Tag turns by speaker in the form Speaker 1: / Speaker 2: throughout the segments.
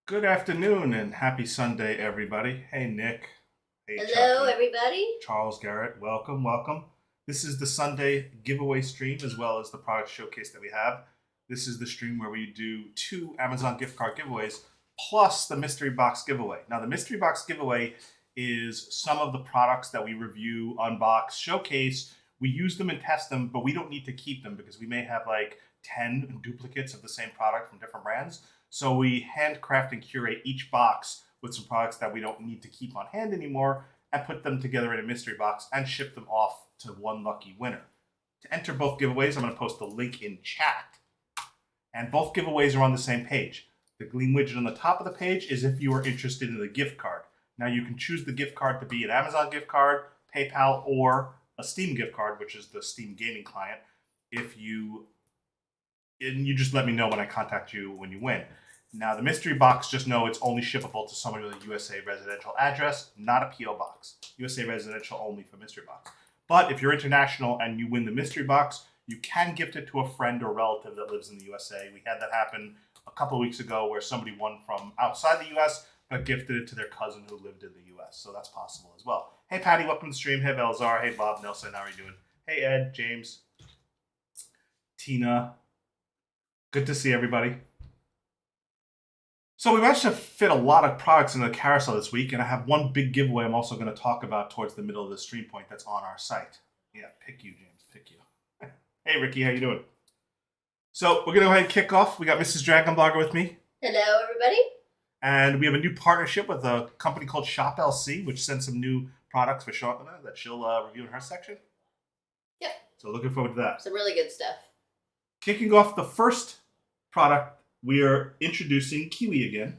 Speaker 1: Good afternoon and happy Sunday, everybody. Hey, Nick. Hey,
Speaker 2: Hello,
Speaker 1: Chucky.
Speaker 2: everybody.
Speaker 1: Charles Garrett, welcome, welcome. This is the Sunday giveaway stream as well as the product showcase that we have. This is the stream where we do 2 Amazon gift card giveaways plus the mystery box giveaway. Now, the mystery box giveaway is some of the products that we review, unbox, showcase. We use them and test them, but we don't need to keep them because we may have like 10 duplicates of the same product from different brands. So we handcraft and curate each box with some products that we don't need to keep on hand anymore and put them together in a mystery box and ship them off to one lucky winner. To enter both giveaways, I'm going to post a link in chat. And both giveaways are on the same page. The Gleam widget on the top of the page is if you are interested in the gift card. Now you can choose the gift card to be an Amazon gift card, PayPal, or a Steam gift card, which is the Steam gaming client. And you just let me know when I contact you when you win. Now, the mystery box, just know it's only shippable to somebody with a USA residential address, not a P.O. box. USA residential only for mystery box. But if you're international and you win the mystery box, you can gift it to a friend or relative that lives in the USA. We had that happen a couple of weeks ago where somebody won from outside the US but gifted it to their cousin who lived in the US. So that's possible as well. Hey, Patty, welcome to the stream. Hey, Belzar. Hey, Bob Nelson. How are you doing? Hey, Ed, James, Tina. Good to see everybody. So we managed to fit a lot of products in the carousel this week, and I have one big giveaway I'm also going to talk about towards the middle of the stream point that's on our site. Yeah, pick you, James, pick you. Hey, Ricky, how you doing? So we're going to go ahead and kick off. We got Mrs. DragonBlogger with me.
Speaker 2: Hello, everybody.
Speaker 1: And we have a new partnership with a company called Shop LC, which sends some new products for Shauna that she'll review in her section.
Speaker 2: Yep.
Speaker 1: So looking forward to that.
Speaker 2: Some really good stuff.
Speaker 1: Kicking off the first product, we are introducing Kiwi again.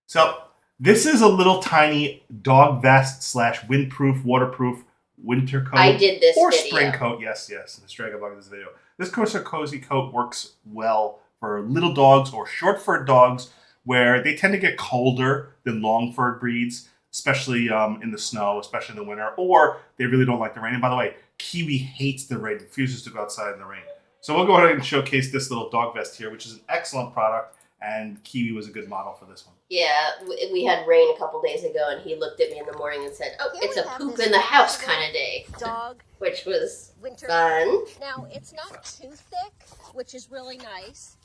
Speaker 1: So this is a little tiny dog vest / windproof, waterproof winter coat.
Speaker 2: I did this
Speaker 1: or
Speaker 2: video.
Speaker 1: Spring coat. Yes. This DragonBloggers this video. This cozy coat works well for little dogs or short-furred dogs where they tend to get colder than long-furred breeds, especially in the snow, especially in the winter, or they really don't like the rain. And by the way, Kiwi hates the rain, refuses to go outside in the rain. So we'll go ahead and showcase this little dog vest here, which is an excellent product, and Kiwi was a good model for this one.
Speaker 2: Yeah, we had rain a couple days ago, and he looked at me in the morning and said, "Oh, it's a poop in the house kind of day."
Speaker 3: Dog,
Speaker 2: which was
Speaker 3: winter
Speaker 2: fun.
Speaker 3: Now, it's not too thick, which is really nice.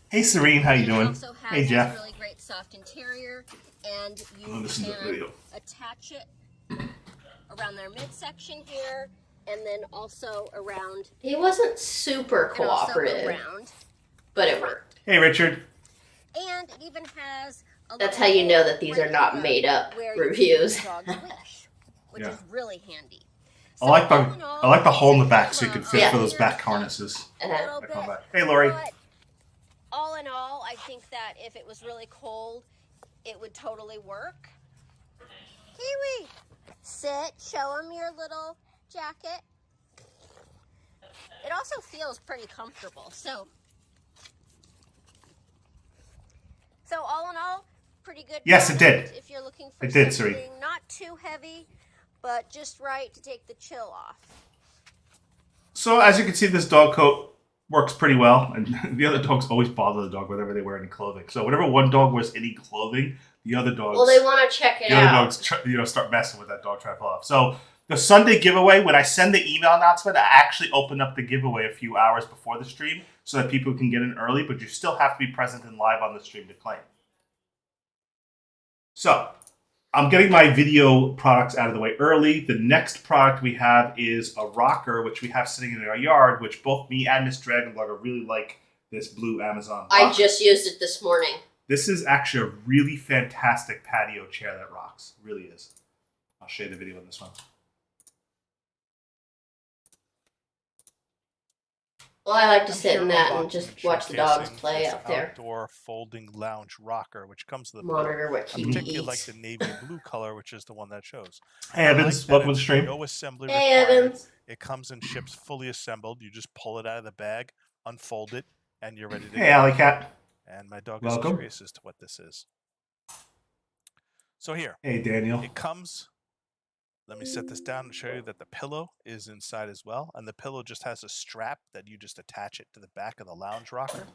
Speaker 1: Hey, Serene, how you doing?
Speaker 3: It also has
Speaker 1: Hey, Jeff.
Speaker 3: this really great soft interior, and you
Speaker 1: Listen to the
Speaker 3: can
Speaker 1: video.
Speaker 3: attach it around their midsection here, and then also around.
Speaker 2: He wasn't super
Speaker 3: and also
Speaker 2: cooperative,
Speaker 3: around.
Speaker 2: but it worked.
Speaker 1: Hey, Richard.
Speaker 3: And it even has a
Speaker 2: That's
Speaker 3: little
Speaker 2: how you know that
Speaker 3: hole
Speaker 2: these are
Speaker 3: right
Speaker 2: not
Speaker 3: here
Speaker 2: made up
Speaker 3: where you
Speaker 2: reviews.
Speaker 3: keep the dog's leash, which
Speaker 1: Yeah.
Speaker 3: is really handy.
Speaker 1: I like
Speaker 3: all in all,
Speaker 1: the hole in the back so you can fit
Speaker 2: Yeah.
Speaker 1: for those back harnesses.
Speaker 3: a little
Speaker 1: that
Speaker 3: bit,
Speaker 1: come back. Hey, Lori.
Speaker 3: but all in all, I think that if it was really cold, it would totally work. Kiwi, sit, show him your little jacket. It also feels pretty comfortable. So all in all, pretty good.
Speaker 1: Yes, it
Speaker 3: product
Speaker 1: did.
Speaker 3: If you're looking for
Speaker 1: It did,
Speaker 3: something
Speaker 1: Suri.
Speaker 3: not too heavy, but just right to take the chill off.
Speaker 1: So as you can see, this dog coat works pretty well, and the other dogs always bother the dog whenever they wear any clothing. So whenever one dog wears any clothing, the other dogs,
Speaker 2: Well, they want to check it
Speaker 1: the other
Speaker 2: out.
Speaker 1: dogs, start messing with that dog, try to pull off. So the Sunday giveaway, when I send the email announcement, I actually open up the giveaway a few hours before the stream so that people can get in early, but you still have to be present and live on the stream to claim. So I'm getting my video products out of the way early. The next product we have is a rocker, which we have sitting in our yard, which both me and Miss DragonBlogger really like this blue Amazon rocker.
Speaker 2: I just used it this morning.
Speaker 1: This is actually a really fantastic patio chair that rocks. It really is. I'll show you the video on this one.
Speaker 2: Well, I like to
Speaker 4: I'm
Speaker 2: sit
Speaker 4: here
Speaker 2: in that
Speaker 4: unboxing
Speaker 2: and just watch the dogs
Speaker 4: showcasing
Speaker 2: play
Speaker 4: this
Speaker 2: out there.
Speaker 4: Outdoor folding lounge rocker, which comes with the
Speaker 2: Monitor what
Speaker 4: I
Speaker 2: Kiwi
Speaker 4: particularly like
Speaker 2: eats.
Speaker 4: the navy blue color, which is the one that shows.
Speaker 1: Hey,
Speaker 4: I
Speaker 1: Evans.
Speaker 4: like that
Speaker 1: Welcome to the
Speaker 4: it's
Speaker 1: stream.
Speaker 4: No assembly
Speaker 2: Hey,
Speaker 4: required.
Speaker 2: Evans.
Speaker 4: It comes and ships fully assembled. You just pull it out of the bag, unfold it, and you're ready to
Speaker 1: Hey,
Speaker 4: go.
Speaker 1: Alley Cat.
Speaker 4: And my dog
Speaker 1: Welcome.
Speaker 4: is curious as to what this is. So here,
Speaker 1: Hey, Daniel.
Speaker 4: it comes. Let me set this down and show you that the pillow is inside as well. And the pillow just has a strap that you just attach it to the back of the lounge rocker.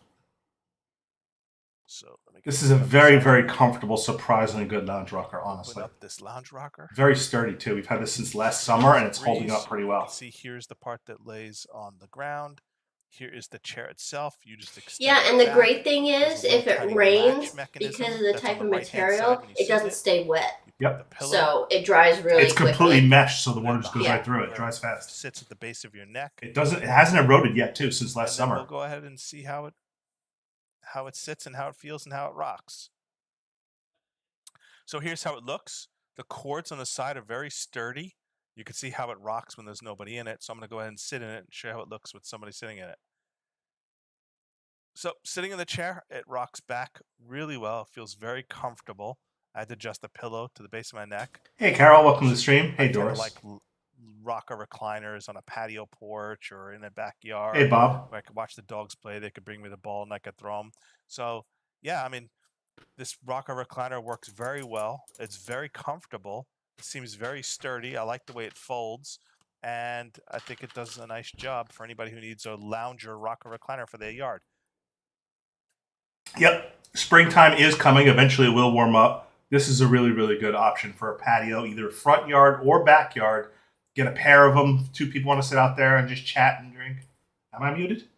Speaker 4: So let me
Speaker 1: This is a very, very comfortable, surprisingly good lounge rocker, honestly.
Speaker 4: Open up this lounge rocker.
Speaker 1: Very sturdy, too. We've had this since last summer, and it's holding up pretty
Speaker 4: You
Speaker 1: well.
Speaker 4: can see here's the part that lays on the ground. Here is the chair itself. You just extend
Speaker 2: Yeah,
Speaker 4: it
Speaker 2: and the
Speaker 4: back.
Speaker 2: great thing is,
Speaker 4: There's a little
Speaker 2: if it
Speaker 4: tiny
Speaker 2: rains,
Speaker 4: latch mechanism
Speaker 2: because of the
Speaker 4: that's
Speaker 2: type
Speaker 4: on
Speaker 2: of
Speaker 4: the right-hand
Speaker 2: material,
Speaker 4: side when you
Speaker 2: it
Speaker 4: sit in
Speaker 2: doesn't stay wet.
Speaker 4: You put
Speaker 1: Yep.
Speaker 4: the pillow.
Speaker 2: So it dries really
Speaker 1: It's completely
Speaker 2: quickly.
Speaker 1: meshed, so the water
Speaker 4: and
Speaker 1: just goes
Speaker 4: behind
Speaker 1: right through it.
Speaker 4: where
Speaker 1: It dries fast.
Speaker 4: Sits at the base of your neck.
Speaker 1: It hasn't eroded yet, too, since last
Speaker 4: And then
Speaker 1: summer.
Speaker 4: we'll go ahead and see how it sits and how it feels and how it rocks. So here's how it looks. The cords on the side are very sturdy. You can see how it rocks when there's nobody in it. So I'm going to go ahead and sit in it and show you how it looks with somebody sitting in it. So sitting in the chair, it rocks back really well. It feels very comfortable. I had to adjust the pillow to the base of my neck.
Speaker 1: Hey, Carol, welcome to the stream. Hey,
Speaker 4: I tend to
Speaker 1: Doris.
Speaker 4: like rocker recliners on a patio porch or in a backyard.
Speaker 1: Hey, Bob.
Speaker 4: Where I could watch the dogs play. They could bring me the ball and I could throw them. So, yeah, I mean, this rocker recliner works very well. It's very comfortable. It seems very sturdy. I like the way it folds. And I think it does a nice job for anybody who needs a lounger rocker recliner for their yard.
Speaker 1: Yep. Springtime is coming. Eventually it will warm up. This is a really, really good option for a patio, either front yard or backyard. Get a pair of them. Two people want to sit out there and just chat and drink. Am I muted?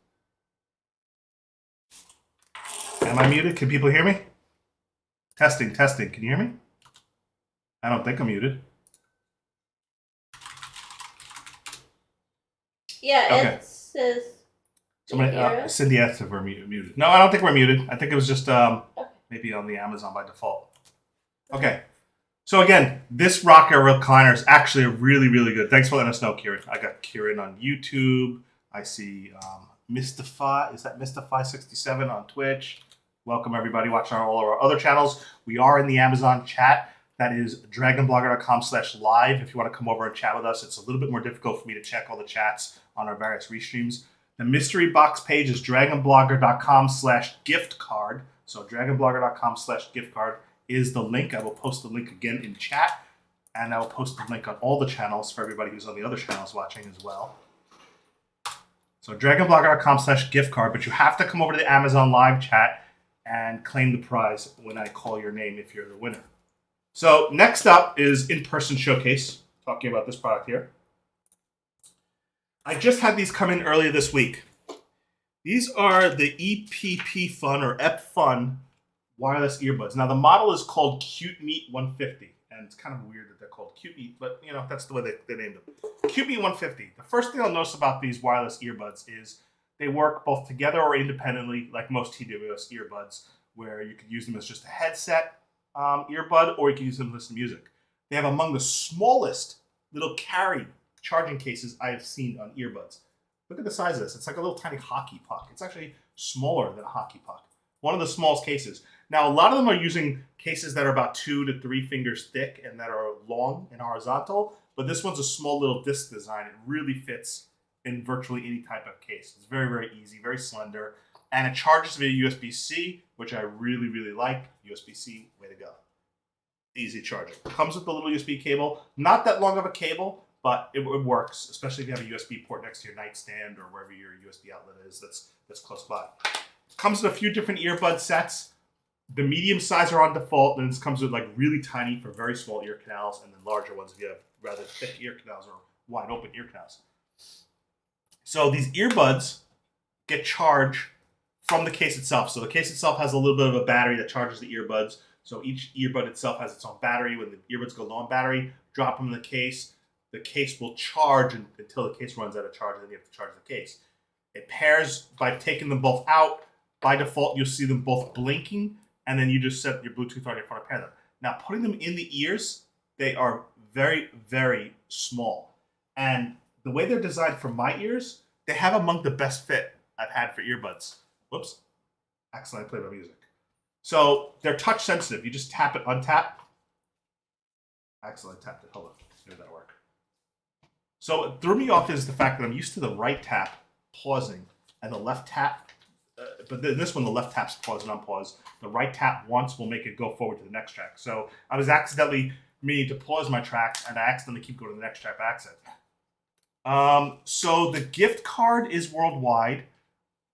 Speaker 1: Am I muted? Can people hear me? Testing, testing. Can you hear me? I don't think I'm muted.
Speaker 2: Yeah,
Speaker 1: Okay.
Speaker 2: it says...
Speaker 1: Somebody, Cindy asked if we're muted. No, I don't think we're muted. I think it was just maybe on the Amazon by default. Okay. So again, this rocker recliner is actually really, really good. Thanks for letting us know, Kieran. I got Kieran on YouTube. I see Mystify. Is that Mystify67 on Twitch? Welcome everybody watching on all of our other channels. We are in the Amazon chat. That is dragonblogger.com/live. If you want to come over and chat with us, it's a little bit more difficult for me to check all the chats on our various restreams. The mystery box page is dragonblogger.com/gift-card. So dragonblogger.com/gift-card is the link. I will post the link again in chat, and I will post the link on all the channels for everybody who's on the other channels watching as well. So dragonblogger.com/gift-card, but you have to come over to the Amazon live chat and claim the prize when I call your name if you're the winner. So next up is in-person showcase, talking about this product here. I just had these come in earlier this week. These are the EPP Fun or EP Fun wireless earbuds. Now the model is called Cute Meat 150, and it's kind of weird that they're called Cute Meat, but you know that's the way they named them. Cute Meat 150. The first thing I'll notice about these wireless earbuds is they work both together or independently, like most TWS earbuds, where you could use them as just a headset earbud, or you can use them to listen to music. They have among the smallest little carry charging cases I have seen on earbuds. Look at the size of this. It's like a little tiny hockey puck. It's actually smaller than a hockey puck. One of the smallest cases. Now, a lot of them are using cases that are about 2 to 3 fingers thick and that are long and horizontal, but this one's a small little disc design. It really fits in virtually any type of case. It's very, very easy, very slender, and it charges via USB-C, which I really, really like. USB-C, way to go. Easy charging. Comes with the little USB cable. Not that long of a cable, but it works, especially if you have a USB port next to your nightstand or wherever your USB outlet is that's close by. Comes with a few different earbud sets. The medium size are on default, and this comes with like really tiny for very small ear canals, and then larger ones if you have rather thick ear canals or wide open ear canals. So these earbuds get charged from the case itself. So the case itself has a little bit of a battery that charges the earbuds. So each earbud itself has its own battery. When the earbuds go low on battery, drop them in the case. The case will charge until the case runs out of charge, and then you have to charge the case. It pairs by taking them both out. By default, you'll see them both blinking, and then you just set your Bluetooth on your phone to pair them. Now, putting them in the ears, they are very, very small. And the way they're designed for my ears, they have among the best fit I've had for earbuds. Whoops. Accidentally played my music. So they're touch sensitive. You just tap it, untap. Accidentally tapped it. Hold on. Maybe that'll work. So what threw me off is the fact that I'm used to the right tap pausing and the left tap. But this one, the left tap's pause and unpause. The right tap once will make it go forward to the next track. So I was accidentally meaning to pause my track, and I accidentally keep going to the next track by accident. So the gift card is worldwide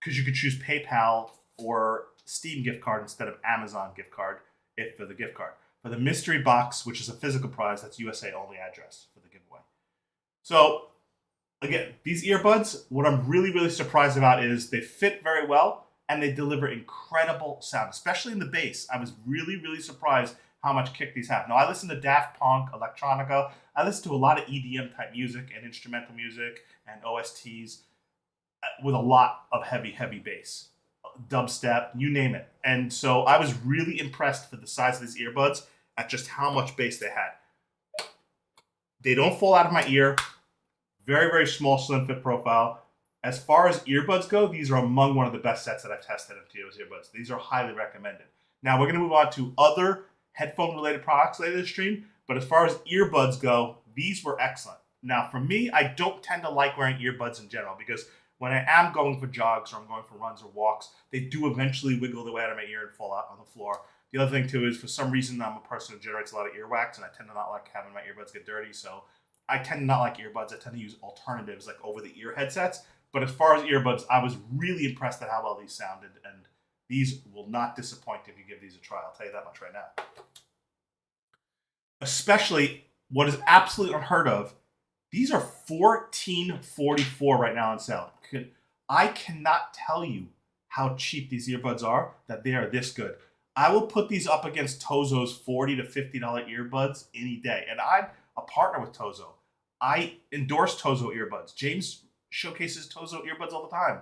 Speaker 1: because you could choose PayPal or Steam gift card instead of Amazon gift card if for the gift card. For the mystery box, which is a physical prize, that's USA only address for the giveaway. So again, these earbuds, what I'm really, really surprised about is they fit very well and they deliver incredible sound, especially in the bass. I was really, really surprised how much kick these have. Now, I listen to Daft Punk, electronica. I listen to a lot of EDM type music and instrumental music and OSTs with a lot of heavy, heavy bass. Dubstep, you name it. And so I was really impressed for the size of these earbuds at just how much bass they had. They don't fall out of my ear. Very, very small, slim fit profile. As far as earbuds go, these are among one of the best sets that I've tested of Tito's earbuds. These are highly recommended. Now we're going to move on to other headphone-related products later this stream, but as far as earbuds go, these were excellent. Now for me, I don't tend to like wearing earbuds in general because when I am going for jogs or I'm going for runs or walks, they do eventually wiggle their way out of my ear and fall out on the floor. The other thing too is for some reason I'm a person who generates a lot of earwax and I tend to not like having my earbuds get dirty, so I tend to not like earbuds. I tend to use alternatives like over-the-ear headsets. But as far as earbuds, I was really impressed at how well these sounded, and these will not disappoint if you give these a try. I'll tell you that much right now. Especially what is absolutely unheard of, these are $14.44 right now on sale. I cannot tell you how cheap these earbuds are, that they are this good. I will put these up against Tozo's $40 to $50 earbuds any day. And I'm a partner with Tozo. I endorse Tozo earbuds. James showcases Tozo earbuds all the time.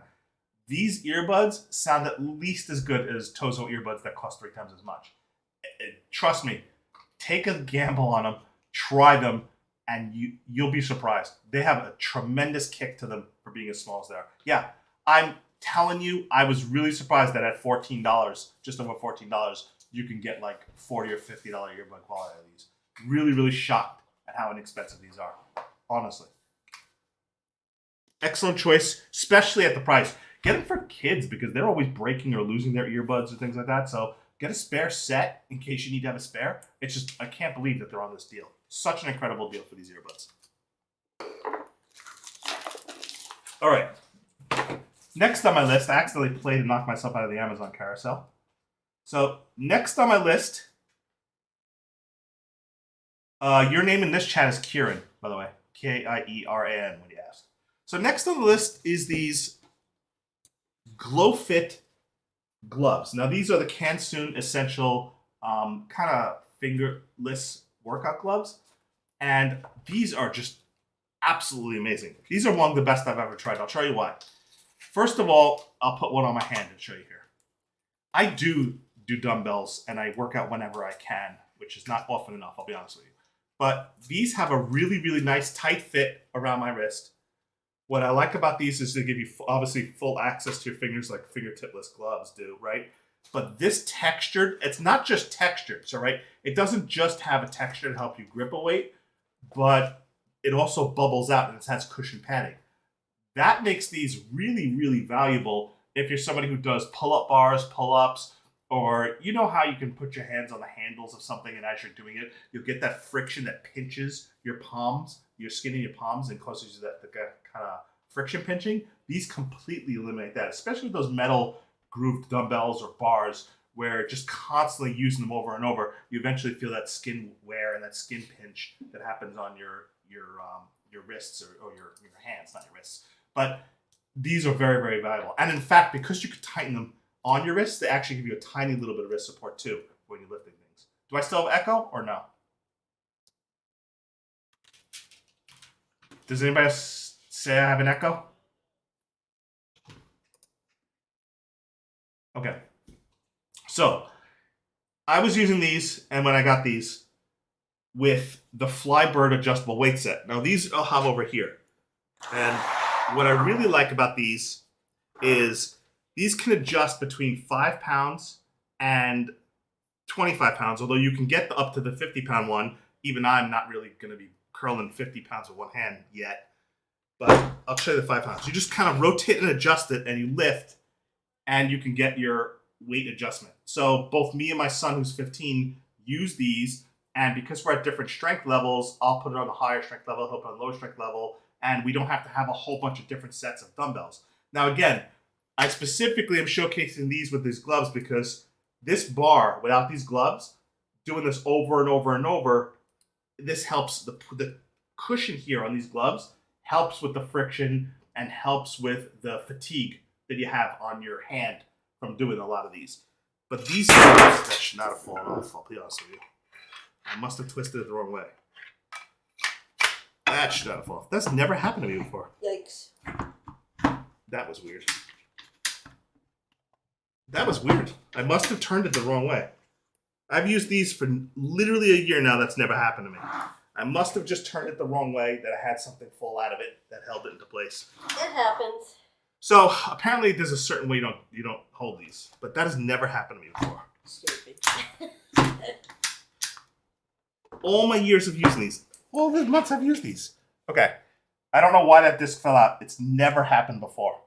Speaker 1: These earbuds sound at least as good as Tozo earbuds that cost 3 times as much. Trust me, take a gamble on them, try them, and you'll be surprised. They have a tremendous kick to them for being as small as they are. Yeah, I'm telling you, I was really surprised that at $14, just over $14, you can get like $40 or $50 earbud quality of these. Really, really shocked at how inexpensive these are, honestly. Excellent choice, especially at the price. Get them for kids because they're always breaking or losing their earbuds or things like that. So get a spare set in case you need to have a spare. It's just, I can't believe that they're on this deal. Such an incredible deal for these earbuds. All right. Next on my list, I accidentally played and knocked myself out of the Amazon carousel. So next on my list, your name in this chat is Kieran, by the way. K-I-E-R-A-N when you ask. So next on the list is these Glow Fit gloves. Now these are the Kansoon Essential kind of fingerless workout gloves. And these are just absolutely amazing. These are one of the best I've ever tried. I'll show you why. First of all, I'll put one on my hand and show you here. I do dumbbells and I work out whenever I can, which is not often enough, I'll be honest with you. But these have a really, really nice tight fit around my wrist. What I like about these is they give you obviously full access to your fingers like fingertipless gloves do, right? But this textured, it's not just textured, so right? It doesn't just have a texture to help you grip a weight, but it also bubbles out and it has cushion padding. That makes these really, really valuable if you're somebody who does pull-up bars, pull-ups, or you know how you can put your hands on the handles of something and as you're doing it, you'll get that friction that pinches your palms, your skin in your palms and causes you that kind of friction pinching. These completely eliminate that, especially with those metal grooved dumbbells or bars where just constantly using them over and over, you eventually feel that skin wear and that skin pinch that happens on your wrists or your hands, not your wrists. But these are very, very valuable. And in fact, because you could tighten them on your wrists, they actually give you a tiny little bit of wrist support too when you're lifting things. Do I still have echo or no? Does anybody say I have an echo? Okay. So I was using these, and when I got these with the Flybird adjustable weight set. Now these I'll have over here. And what I really like about these is these can adjust between 5 pounds and 25 pounds, although you can get up to the 50-pound one. Even I'm not really going to be curling 50 pounds with one hand yet. But I'll show you the 5 pounds. You just kind of rotate and adjust it, and you lift, and you can get your weight adjustment. So both me and my son, who's 15, use these, and because we're at different strength levels, I'll put it on the higher strength level, he'll put it on the lower strength level, and we don't have to have a whole bunch of different sets of dumbbells. Now again, I specifically am showcasing these with these gloves because this bar, without these gloves, doing this over and over and over, this helps the cushion here on these gloves helps with the friction and helps with the fatigue that you have on your hand from doing a lot of these. But these gloves, that should not have fallen off, I'll be honest with you. I must have twisted it the wrong way. That should not have fallen off. That's never happened to me before.
Speaker 2: Yikes.
Speaker 1: That was weird. That was weird. I must have turned it the wrong way. I've used these for literally a year now. That's never happened to me. I must have just turned it the wrong way, that I had something fall out of it that held it into place.
Speaker 2: It happens.
Speaker 1: So apparently there's a certain way you don't hold these. But that has never happened to me before.
Speaker 2: Stupid.
Speaker 1: All my years of using these. All the months I've used these. Okay. I don't know why that disc fell out. It's never happened before.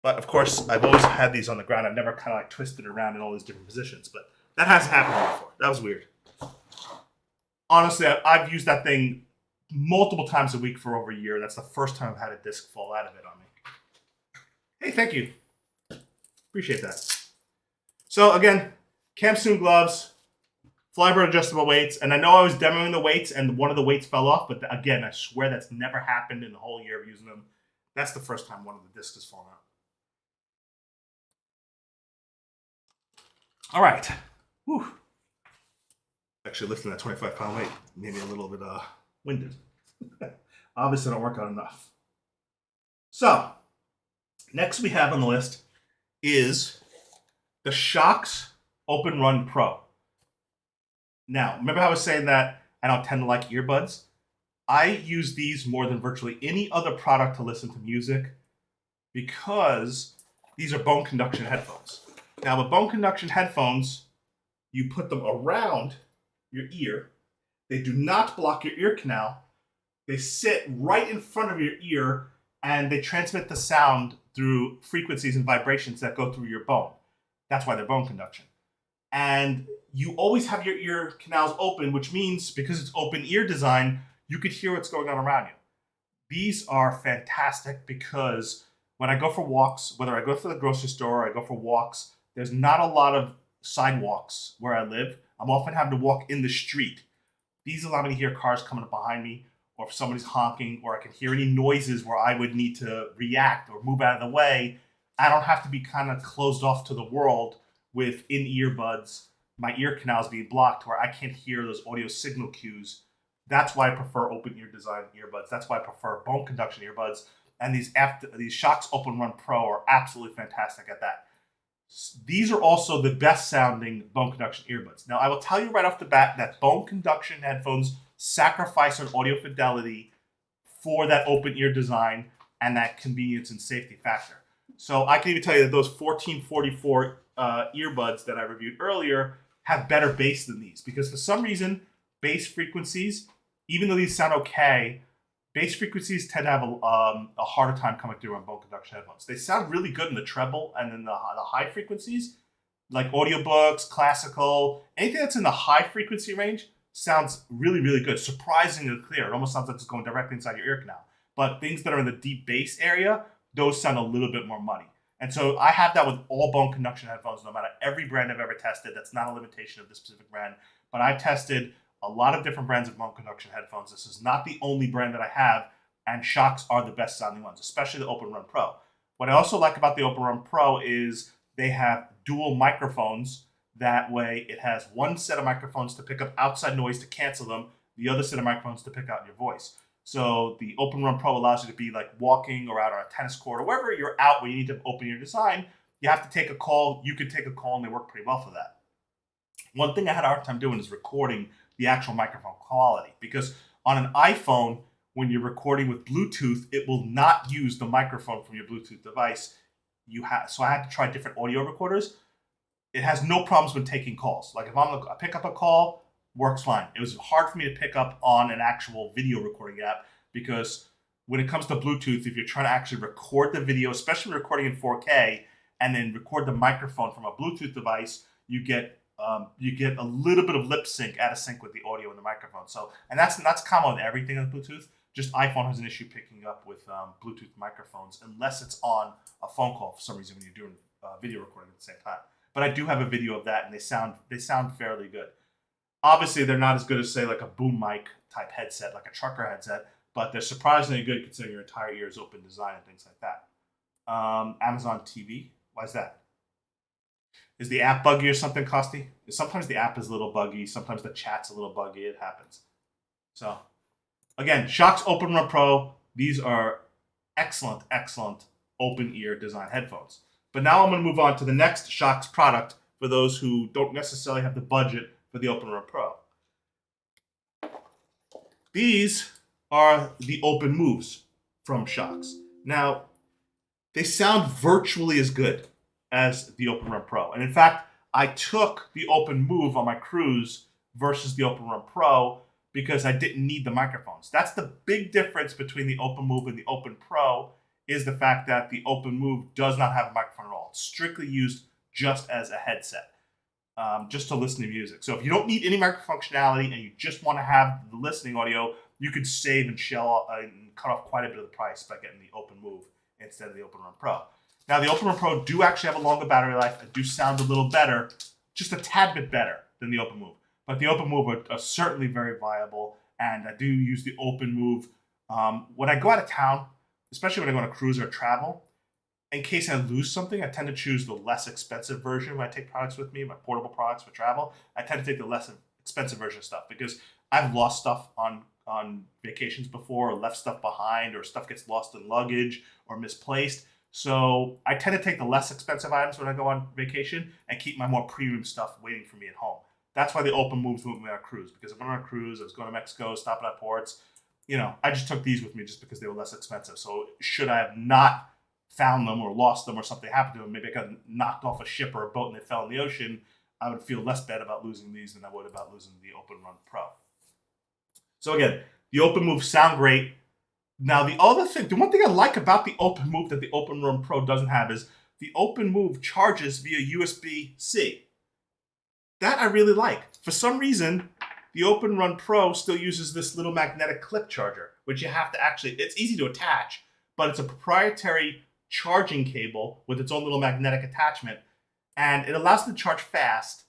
Speaker 1: But of course, I've always had these on the ground. I've never kind of like twisted around in all these different positions. But that hasn't happened to me before. That was weird. Honestly, I've used that thing multiple times a week for over a year. That's the first time I've had a disc fall out of it on me. Hey, thank you. Appreciate that. So again, Camp Soon gloves, Flybird adjustable weights. And I know I was demoing the weights and one of the weights fell off. But again, I swear that's never happened in the whole year of using them. That's the first time one of the discs has fallen out. All right. Whew. Actually, lifting that 25-pound weight made me a little bit winded. Obviously, I don't work out enough. So, next we have on the list is the Shocks Open Run Pro. Now, remember how I was saying that I don't tend to like earbuds? I use these more than virtually any other product to listen to music because these are bone conduction headphones. Now, with bone conduction headphones, you put them around your ear. They do not block your ear canal. They sit right in front of your ear, and they transmit the sound through frequencies and vibrations that go through your bone. That's why they're bone conduction. And you always have your ear canals open, which means because it's open ear design, you could hear what's going on around you. These are fantastic because when I go for walks, whether I go to the grocery store or I go for walks, there's not a lot of sidewalks where I live. I'm often having to walk in the street. These allow me to hear cars coming up behind me, or if somebody's honking, or I can hear any noises where I would need to react or move out of the way. I don't have to be kind of closed off to the world with in-ear buds, my ear canals being blocked where I can't hear those audio signal cues. That's why I prefer open ear design earbuds. That's why I prefer bone conduction earbuds. And these Shocks Open Run Pro are absolutely fantastic at that. These are also the best sounding bone conduction earbuds. Now, I will tell you right off the bat that bone conduction headphones sacrifice on audio fidelity for that open ear design and that convenience and safety factor. So I can even tell you that those 1444 earbuds that I reviewed earlier have better bass than these because for some reason, bass frequencies, even though these sound okay, bass frequencies tend to have a harder time coming through on bone conduction headphones. They sound really good in the treble and in the high frequencies, like audiobooks, classical, anything that's in the high frequency range sounds really, really good. Surprisingly clear. It almost sounds like it's going directly inside your ear canal. But things that are in the deep bass area, those sound a little bit more muddy. And so I have that with all bone conduction headphones, no matter every brand I've ever tested. That's not a limitation of this specific brand. But I've tested a lot of different brands of bone conduction headphones. This is not the only brand that I have, and Shocks are the best sounding ones, especially the Open Run Pro. What I also like about the Open Run Pro is they have dual microphones. That way it has one set of microphones to pick up outside noise to cancel them, the other set of microphones to pick out your voice. So the Open Run Pro allows you to be like walking or out on a tennis court or wherever you're out where you need to open your design. You have to take a call. You can take a call and they work pretty well for that. One thing I had a hard time doing is recording the actual microphone quality because on an iPhone, when you're recording with Bluetooth, it will not use the microphone from your Bluetooth device. So I had to try different audio recorders. It has no problems with taking calls. Like if I pick up a call, works fine. It was hard for me to pick up on an actual video recording app because when it comes to Bluetooth, if you're trying to actually record the video, especially recording in 4K, and then record the microphone from a Bluetooth device, you get a little bit of lip sync, out of sync with the audio and the microphone. So, and that's common with everything on Bluetooth. Just iPhone has an issue picking up with Bluetooth microphones unless it's on a phone call for some reason when you're doing video recording at the same time. But I do have a video of that, and they sound fairly good. Obviously, they're not as good as, say, like a boom mic type headset, like a trucker headset, but they're surprisingly good considering your entire ear is open design and things like that. Amazon TV, why is that? Is the app buggy or something, Costi? Sometimes the app is a little buggy. Sometimes the chat's a little buggy. It happens. So, again, Shox Open Run Pro. These are excellent, excellent open ear design headphones. But now I'm going to move on to the next Shox product for those who don't necessarily have the budget for the Open Run Pro. These are the Open Moves from Shox. Now, they sound virtually as good as the Open Run Pro. And in fact, I took the Open Move on my cruise versus the Open Run Pro because I didn't need the microphones. That's the big difference between the Open Move and the Open Pro, is the fact that the Open Move does not have a microphone at all. It's strictly used just as a headset, just to listen to music. So if you don't need any microphone functionality and you just want to have the listening audio, you could save and cut off quite a bit of the price by getting the Open Move instead of the Open Run Pro. Now, the Open Run Pro do actually have a longer battery life and do sound a little better, just a tad bit better than the Open Move. But the Open Move are certainly very viable, and I do use the Open Move when I go out of town, especially when I go on a cruise or travel. In case I lose something, I tend to choose the less expensive version when I take products with me, my portable products for travel. I tend to take the less expensive version of stuff because I've lost stuff on vacations before, or left stuff behind, or stuff gets lost in luggage or misplaced. So I tend to take the less expensive items when I go on vacation and keep my more premium stuff waiting for me at home. That's why the Open Moves went with me on a cruise, because if I'm on a cruise, I was going to Mexico, stopping at ports, I just took these with me just because they were less expensive. So should I have not found them or lost them or something happened to them, maybe I got knocked off a ship or a boat and they fell in the ocean, I would feel less bad about losing these than I would about losing the Open Run Pro. So again, the Open Moves sound great. Now, the one thing I like about the Open Move that the Open Run Pro doesn't have is the Open Move charges via USB-C. That I really like. For some reason, the Open Run Pro still uses this little magnetic clip charger, which you have to it's easy to attach, but it's a proprietary charging cable with its own little magnetic attachment, and it allows it to charge fast,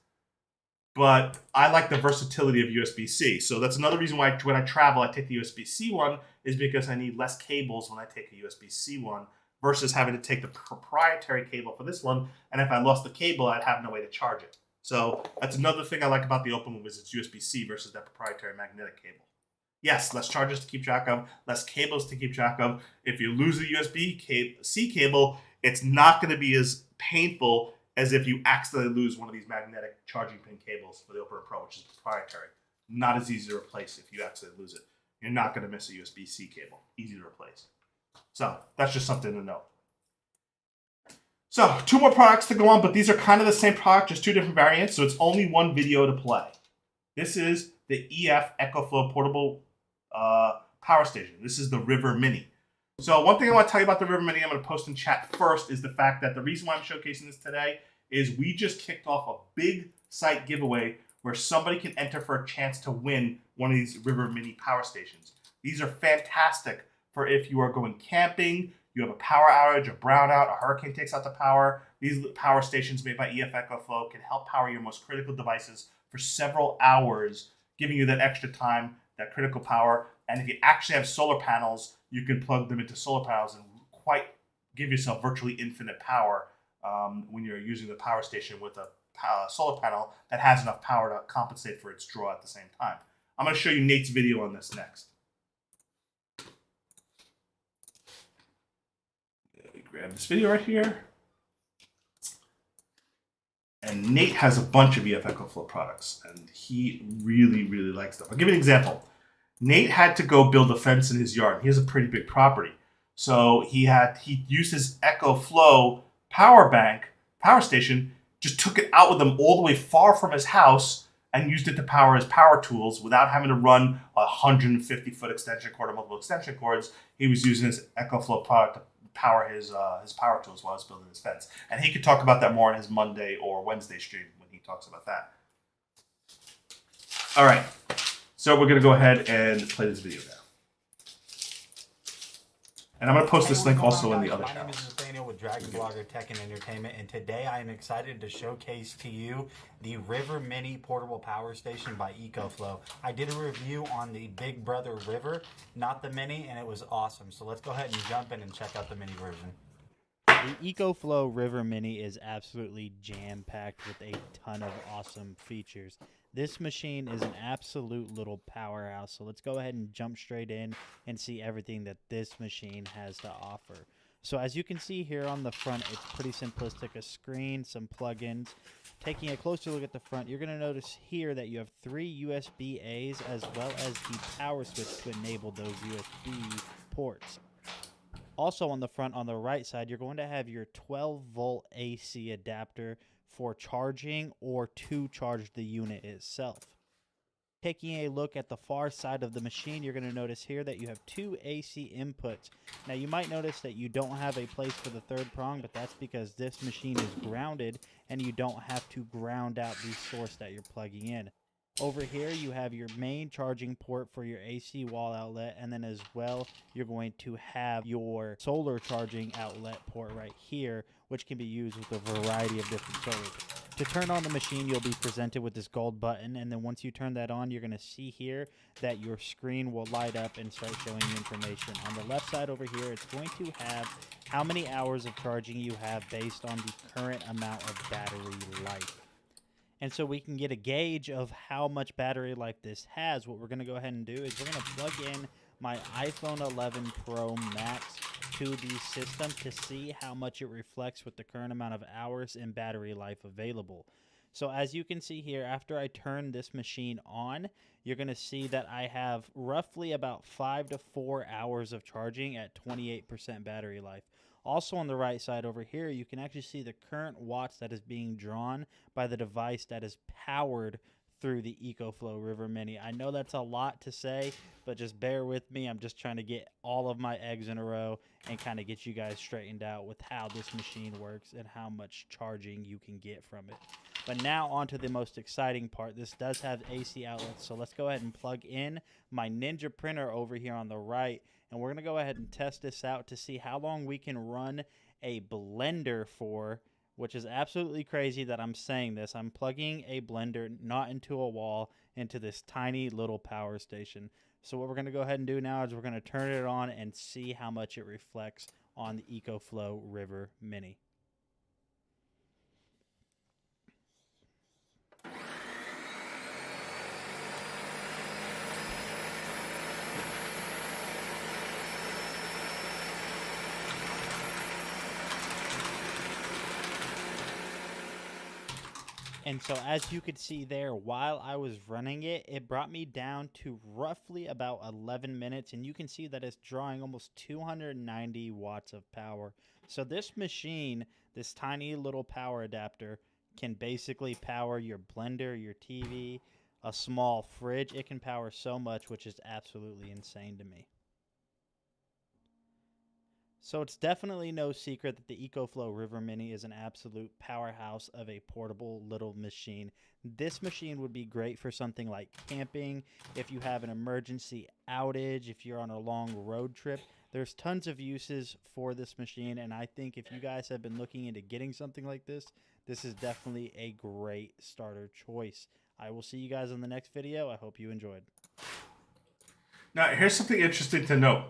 Speaker 1: but I like the versatility of USB-C. So that's another reason why when I travel, I take the USB-C one, is because I need less cables when I take a USB-C one versus having to take the proprietary cable for this one. And if I lost the cable, I'd have no way to charge it. So that's another thing I like about the Open Move, is it's USB-C versus that proprietary magnetic cable. Yes, less chargers to keep track of, less cables to keep track of. If you lose the USB-C cable, it's not going to be as painful as if you accidentally lose one of these magnetic charging pin cables for the Open Run Pro, which is proprietary. Not as easy to replace if you accidentally lose it. You're not going to miss a USB-C cable. Easy to replace. So that's just something to note. So 2 more products to go on, but these are kind of the same product, just 2 different variants, so it's only one video to play. This is the EF EcoFlow portable power station. This is the River Mini. So one thing I want to tell you about the River Mini, I'm going to post in chat first, is the fact that the reason why I'm showcasing this today is we just kicked off a big site giveaway where somebody can enter for a chance to win one of these River Mini power stations. These are fantastic for if you are going camping, you have a power outage, a brownout, a hurricane takes out the power. These power stations made by EF EcoFlow can help power your most critical devices for several hours, giving you that extra time, that critical power. And if you actually have solar panels, you can plug them into solar panels and quite give yourself virtually infinite power when you're using the power station with a solar panel that has enough power to compensate for its draw at the same time. I'm going to show you Nate's video on this next. Let me grab this video right here. And Nate has a bunch of EF EcoFlow products, and he really, really likes them. I'll give you an example. Nate had to go build a fence in his yard. He has a pretty big property. So he used his EcoFlow power station, just took it out with him all the way far from his house and used it to power his power tools without having to run a 150-foot extension cord or multiple extension cords. He was using his EcoFlow product to power his power tools while he was building his fence. And he could talk about that more in his Monday or Wednesday stream when he talks about that. All right. So we're going to go ahead and play this video now. And I'm going to post this
Speaker 5: Hey,
Speaker 1: link
Speaker 5: what's
Speaker 1: also
Speaker 5: going on,
Speaker 1: in the
Speaker 5: guys?
Speaker 1: other
Speaker 5: My name is
Speaker 1: channels.
Speaker 5: Nathaniel with DragonBlogger Tech and Entertainment, and today I am excited to showcase to you the River Mini Portable Power Station by EcoFlow. I did a review on the Big Brother River, not the Mini, and it was awesome. So let's go ahead and jump in and check out the Mini version.
Speaker 6: The EcoFlow River Mini is absolutely jam-packed with a ton of awesome features. This machine is an absolute little powerhouse, so let's go ahead and jump straight in and see everything that this machine has to offer. So as you can see here on the front, it's pretty simplistic. A screen, some plugins. Taking a closer look at the front, you're going to notice here that you have 3 USB-A's as well as the power switch to enable those USB ports. Also on the front, on the right side, you're going to have your 12-volt AC adapter for charging or to charge the unit itself. Taking a look at the far side of the machine, you're going to notice here that you have 2 AC inputs. Now you might notice that you don't have a place for the third prong, but that's because this machine is grounded and you don't have to ground out the source that you're plugging in. Over here you have your main charging port for your AC wall outlet, and then as well you're going to have your solar charging outlet port right here, which can be used with a variety of different solars. To turn on the machine, you'll be presented with this gold button, and then once you turn that on, you're going to see here that your screen will light up and start showing you information. On the left side over here, it's going to have how many hours of charging you have based on the current amount of battery life. And so we can get a gauge of how much battery life this has. What we're going to go ahead and do is we're going to plug in my iPhone 11 Pro Max to the system to see how much it reflects with the current amount of hours and battery life available. So as you can see here, after I turn this machine on, you're going to see that I have roughly about 5 to 4 hours of charging at 28% battery life. Also on the right side over here, you can actually see the current watts that is being drawn by the device that is powered through the EcoFlow River Mini. I know that's a lot to say, but just bear with me. I'm just trying to get all of my eggs in a row and kind of get you guys straightened out with how this machine works and how much charging you can get from it. But now on to the most exciting part. This does have AC outlets, so let's go ahead and plug in my Ninja printer over here on the right, and we're going to go ahead and test this out to see how long we can run a blender for, which is absolutely crazy that I'm saying this. I'm plugging a blender not into a wall, into this tiny little power station. So what we're going to go ahead and do now is we're going to turn it on and see how much it reflects on the EcoFlow River Mini. And so as you could see there, while I was running it, it brought me down to roughly about 11 minutes. And you can see that it's drawing almost 290 watts of power. So this machine, this tiny little power adapter, can basically power your blender, your TV, a small fridge. It can power so much, which is absolutely insane to me. So it's definitely no secret that the EcoFlow River Mini is an absolute powerhouse of a portable little machine. This machine would be great for something like camping, if you have an emergency outage, if you're on a long road trip. There's tons of uses for this machine, and I think if you guys have been looking into getting something like this, this is definitely a great starter choice. I will see you guys on the next video. I hope you enjoyed.
Speaker 1: Now, here's something interesting to note.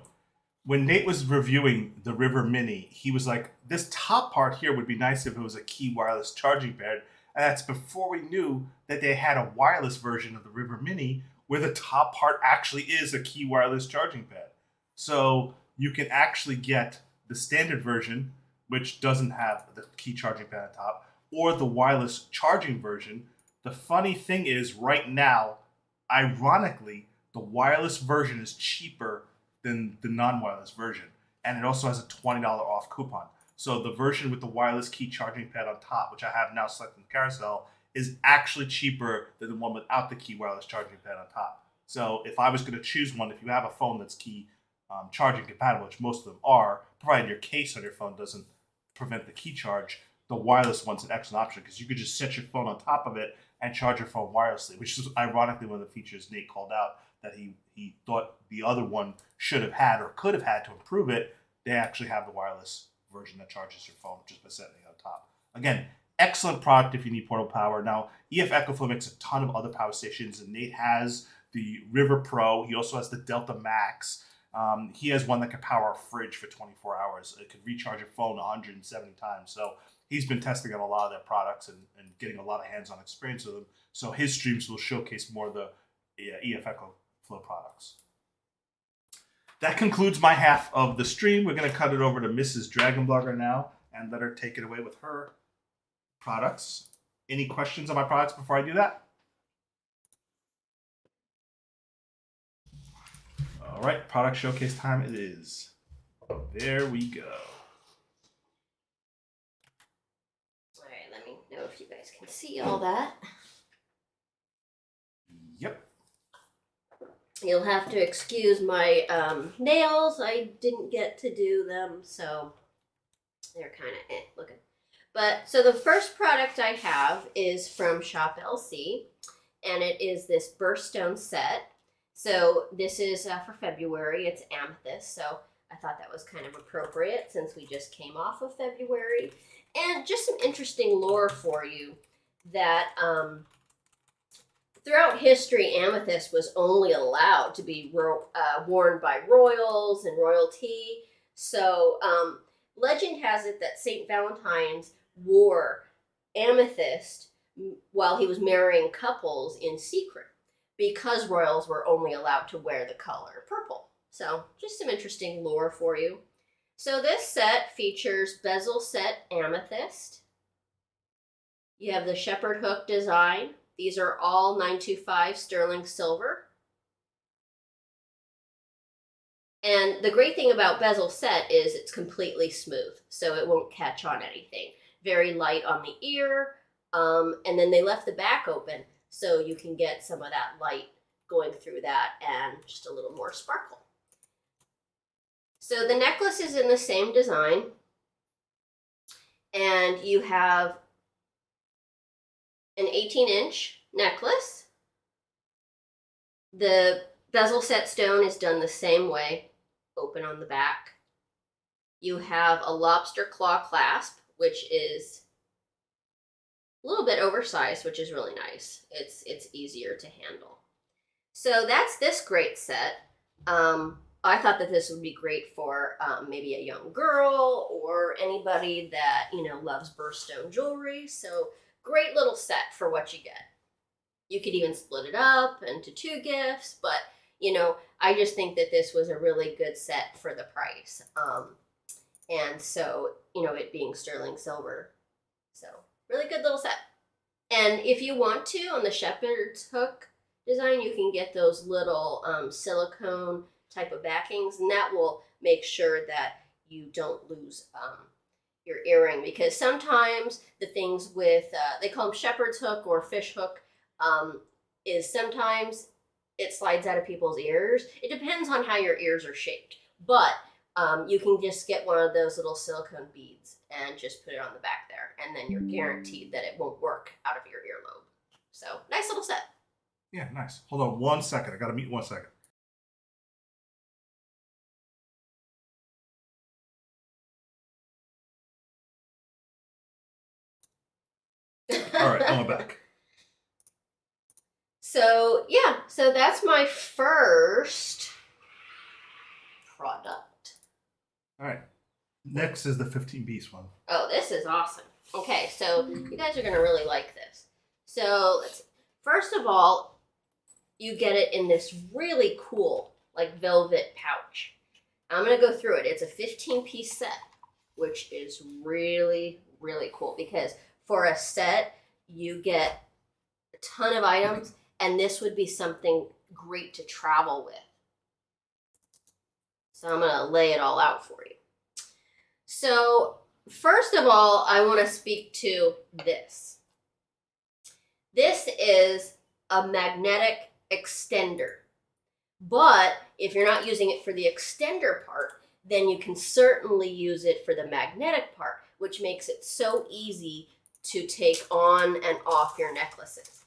Speaker 1: When Nate was reviewing the River Mini, he was like, this top part here would be nice if it was a key wireless charging pad. And that's before we knew that they had a wireless version of the River Mini where the top part actually is a key wireless charging pad. So you can actually get the standard version, which doesn't have the key charging pad on top, or the wireless charging version. The funny thing is, right now, ironically, the wireless version is cheaper than the non-wireless version, and it also has a $20 off coupon. So the version with the wireless key charging pad on top, which I have now selected in the carousel, is actually cheaper than the one without the key wireless charging pad on top. So if I was going to choose one, if you have a phone that's key charging compatible, which most of them are, provided your case on your phone doesn't prevent the key charge, the wireless one's an excellent option because you could just set your phone on top of it and charge your phone wirelessly, which is ironically one of the features Nate called out that he thought the other one should have had or could have had to improve it. they actually have the wireless version that charges your phone just by setting it on top. Again, excellent product if you need portable power. Now, EF EcoFlow makes a ton of other power stations, and Nate has the River Pro. He also has the Delta Max. He has one that can power a fridge for 24 hours. It could recharge your phone 170 times. So he's been testing out a lot of their products and getting a lot of hands-on experience with them. So his streams will showcase more of the EF EcoFlow products. That concludes my half of the stream. We're going to cut it over to Mrs. DragonBlogger now and let her take it away with her products. Any questions on my products before I do that? All right, product showcase time it is. There we go.
Speaker 2: All right, let me know if you guys can see all that.
Speaker 1: Yep.
Speaker 2: You'll have to excuse my nails. I didn't get to do them, so they're kind of looking. But so the first product I have is from Shop LC, and it is this birthstone set. So this is for February. It's amethyst, so I thought that was kind of appropriate since we just came off of February. And just some interesting lore for you that throughout history, amethyst was only allowed to be worn by royals and royalty. So legend has it that St. Valentine's wore amethyst while he was marrying couples in secret because royals were only allowed to wear the color purple. So just some interesting lore for you. So this set features bezel set amethyst. You have the shepherd hook design. These are all 925 sterling silver. And the great thing about bezel set is it's completely smooth, so it won't catch on anything. Very light on the ear, and then they left the back open so you can get some of that light going through that and just a little more sparkle. So the necklace is in the same design, and you have an 18-inch necklace. The bezel set stone is done the same way, open on the back. You have a lobster claw clasp, which is a little bit oversized, which is really nice. It's easier to handle. So that's this great set. I thought that this would be great for maybe a young girl or anybody that, loves birthstone jewelry. So great little set for what you get. You could even split it up into 2 gifts, but, I just think that this was a really good set for the price. And so, it being sterling silver. So really good little set. And if you want to, on the shepherd's hook design, you can get those little silicone type of backings, and that will make sure that you don't lose your earring, because sometimes the things with, they call them shepherd's hook or fish hook, is sometimes it slides out of people's ears. It depends on how your ears are shaped, but you can just get one of those little silicone beads and just put it on the back there, and then you're guaranteed that it won't work out of your earlobe. So nice little set.
Speaker 1: Yeah, nice. Hold on 1 second. I got to mute 1 second. All right, I'm back.
Speaker 2: So yeah, so that's my first product.
Speaker 1: All right. Next is the 15-piece one.
Speaker 2: Oh, this is awesome. Okay, so you guys are going to really like this. So let's see. First of all, you get it in this really cool, like velvet pouch. I'm going to go through it. It's a 15-piece set, which is really, really cool because for a set, you get a ton of items, and this would be something great to travel with. So I'm going to lay it all out for you. So first of all, I want to speak to this. This is a magnetic extender. But if you're not using it for the extender part, then you can certainly use it for the magnetic part, which makes it so easy to take on and off your necklaces.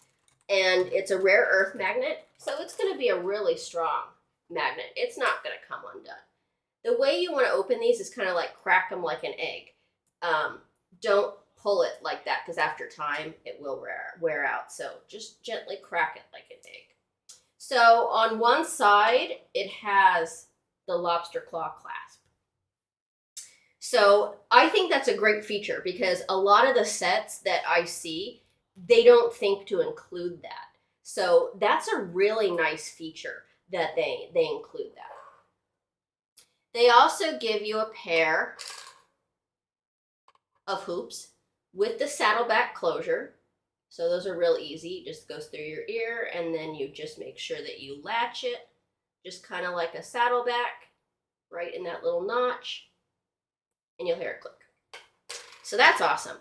Speaker 2: And it's a rare earth magnet, so it's going to be a really strong magnet. It's not going to come undone. The way you want to open these is kind of like crack them like an egg. Don't pull it like that because after time it will wear out. So just gently crack it like an egg. So on one side, it has the lobster claw clasp. So I think that's a great feature because a lot of the sets that I see, they don't think to include that. So that's a really nice feature that they include that. They also give you a pair of hoops with the saddleback closure. So those are real easy. It just goes through your ear and then you just make sure that you latch it, just kind of like a saddleback, right in that little notch, and you'll hear it click. So that's awesome.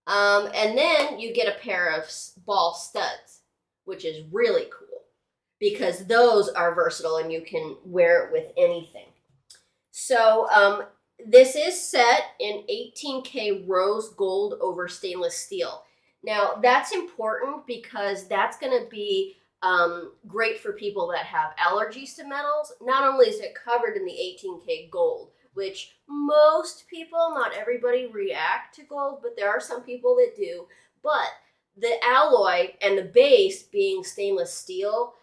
Speaker 2: And then you get a pair of ball studs, which is really cool because those are versatile and you can wear it with anything. So this is set in 18K rose gold over stainless steel. Now, that's important because that's going to be great for people that have allergies to metals. Not only is it covered in the 18K gold, which most people, not everybody, react to gold, but there are some people that do. But the alloy and the base being stainless steel,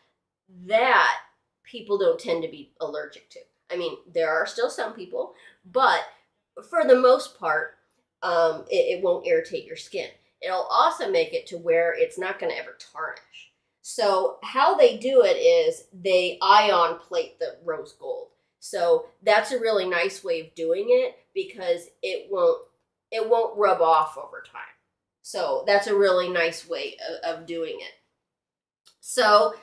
Speaker 2: that people don't tend to be allergic to. I mean, there are still some people, but for the most part, it won't irritate your skin. It'll also make it to where it's not going to ever tarnish. So how they do it is they ion plate the rose gold. So that's a really nice way of doing it because it won't rub off over time. So that's a really nice way of doing it. So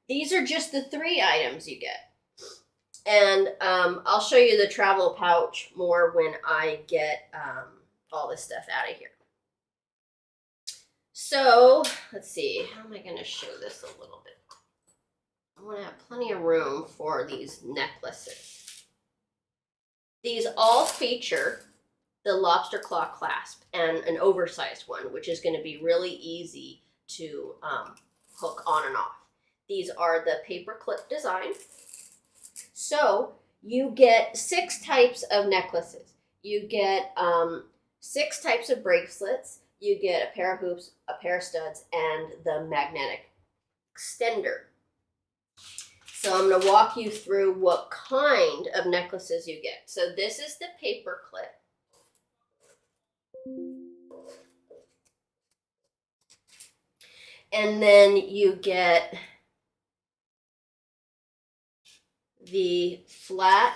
Speaker 2: these are just the 3 items you get. And I'll show you the travel pouch more when I get all this stuff out of here. So let's see, how am I going to show this a little bit? I want to have plenty of room for these necklaces. These all feature the lobster claw clasp and an oversized one, which is going to be really easy to hook on and off. These are the paper clip design. So you get 6 types of necklaces. You get 6 types of bracelets. You get a pair of hoops, a pair of studs, and the magnetic extender. So I'm going to walk you through what kind of necklaces you get. So this is the paper clip. And then you get the flat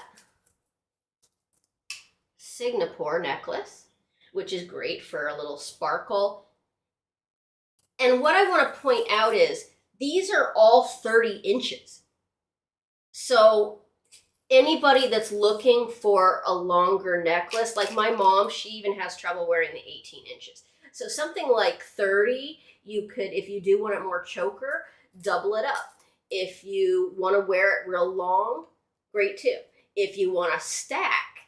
Speaker 2: Singapore necklace, which is great for a little sparkle. And what I want to point out is these are all 30 inches. So anybody that's looking for a longer necklace, like my mom, she even has trouble wearing the 18 inches. So something like 30, you could, if you do want it more choker, double it up. If you want to wear it real long, great too. If you want to stack,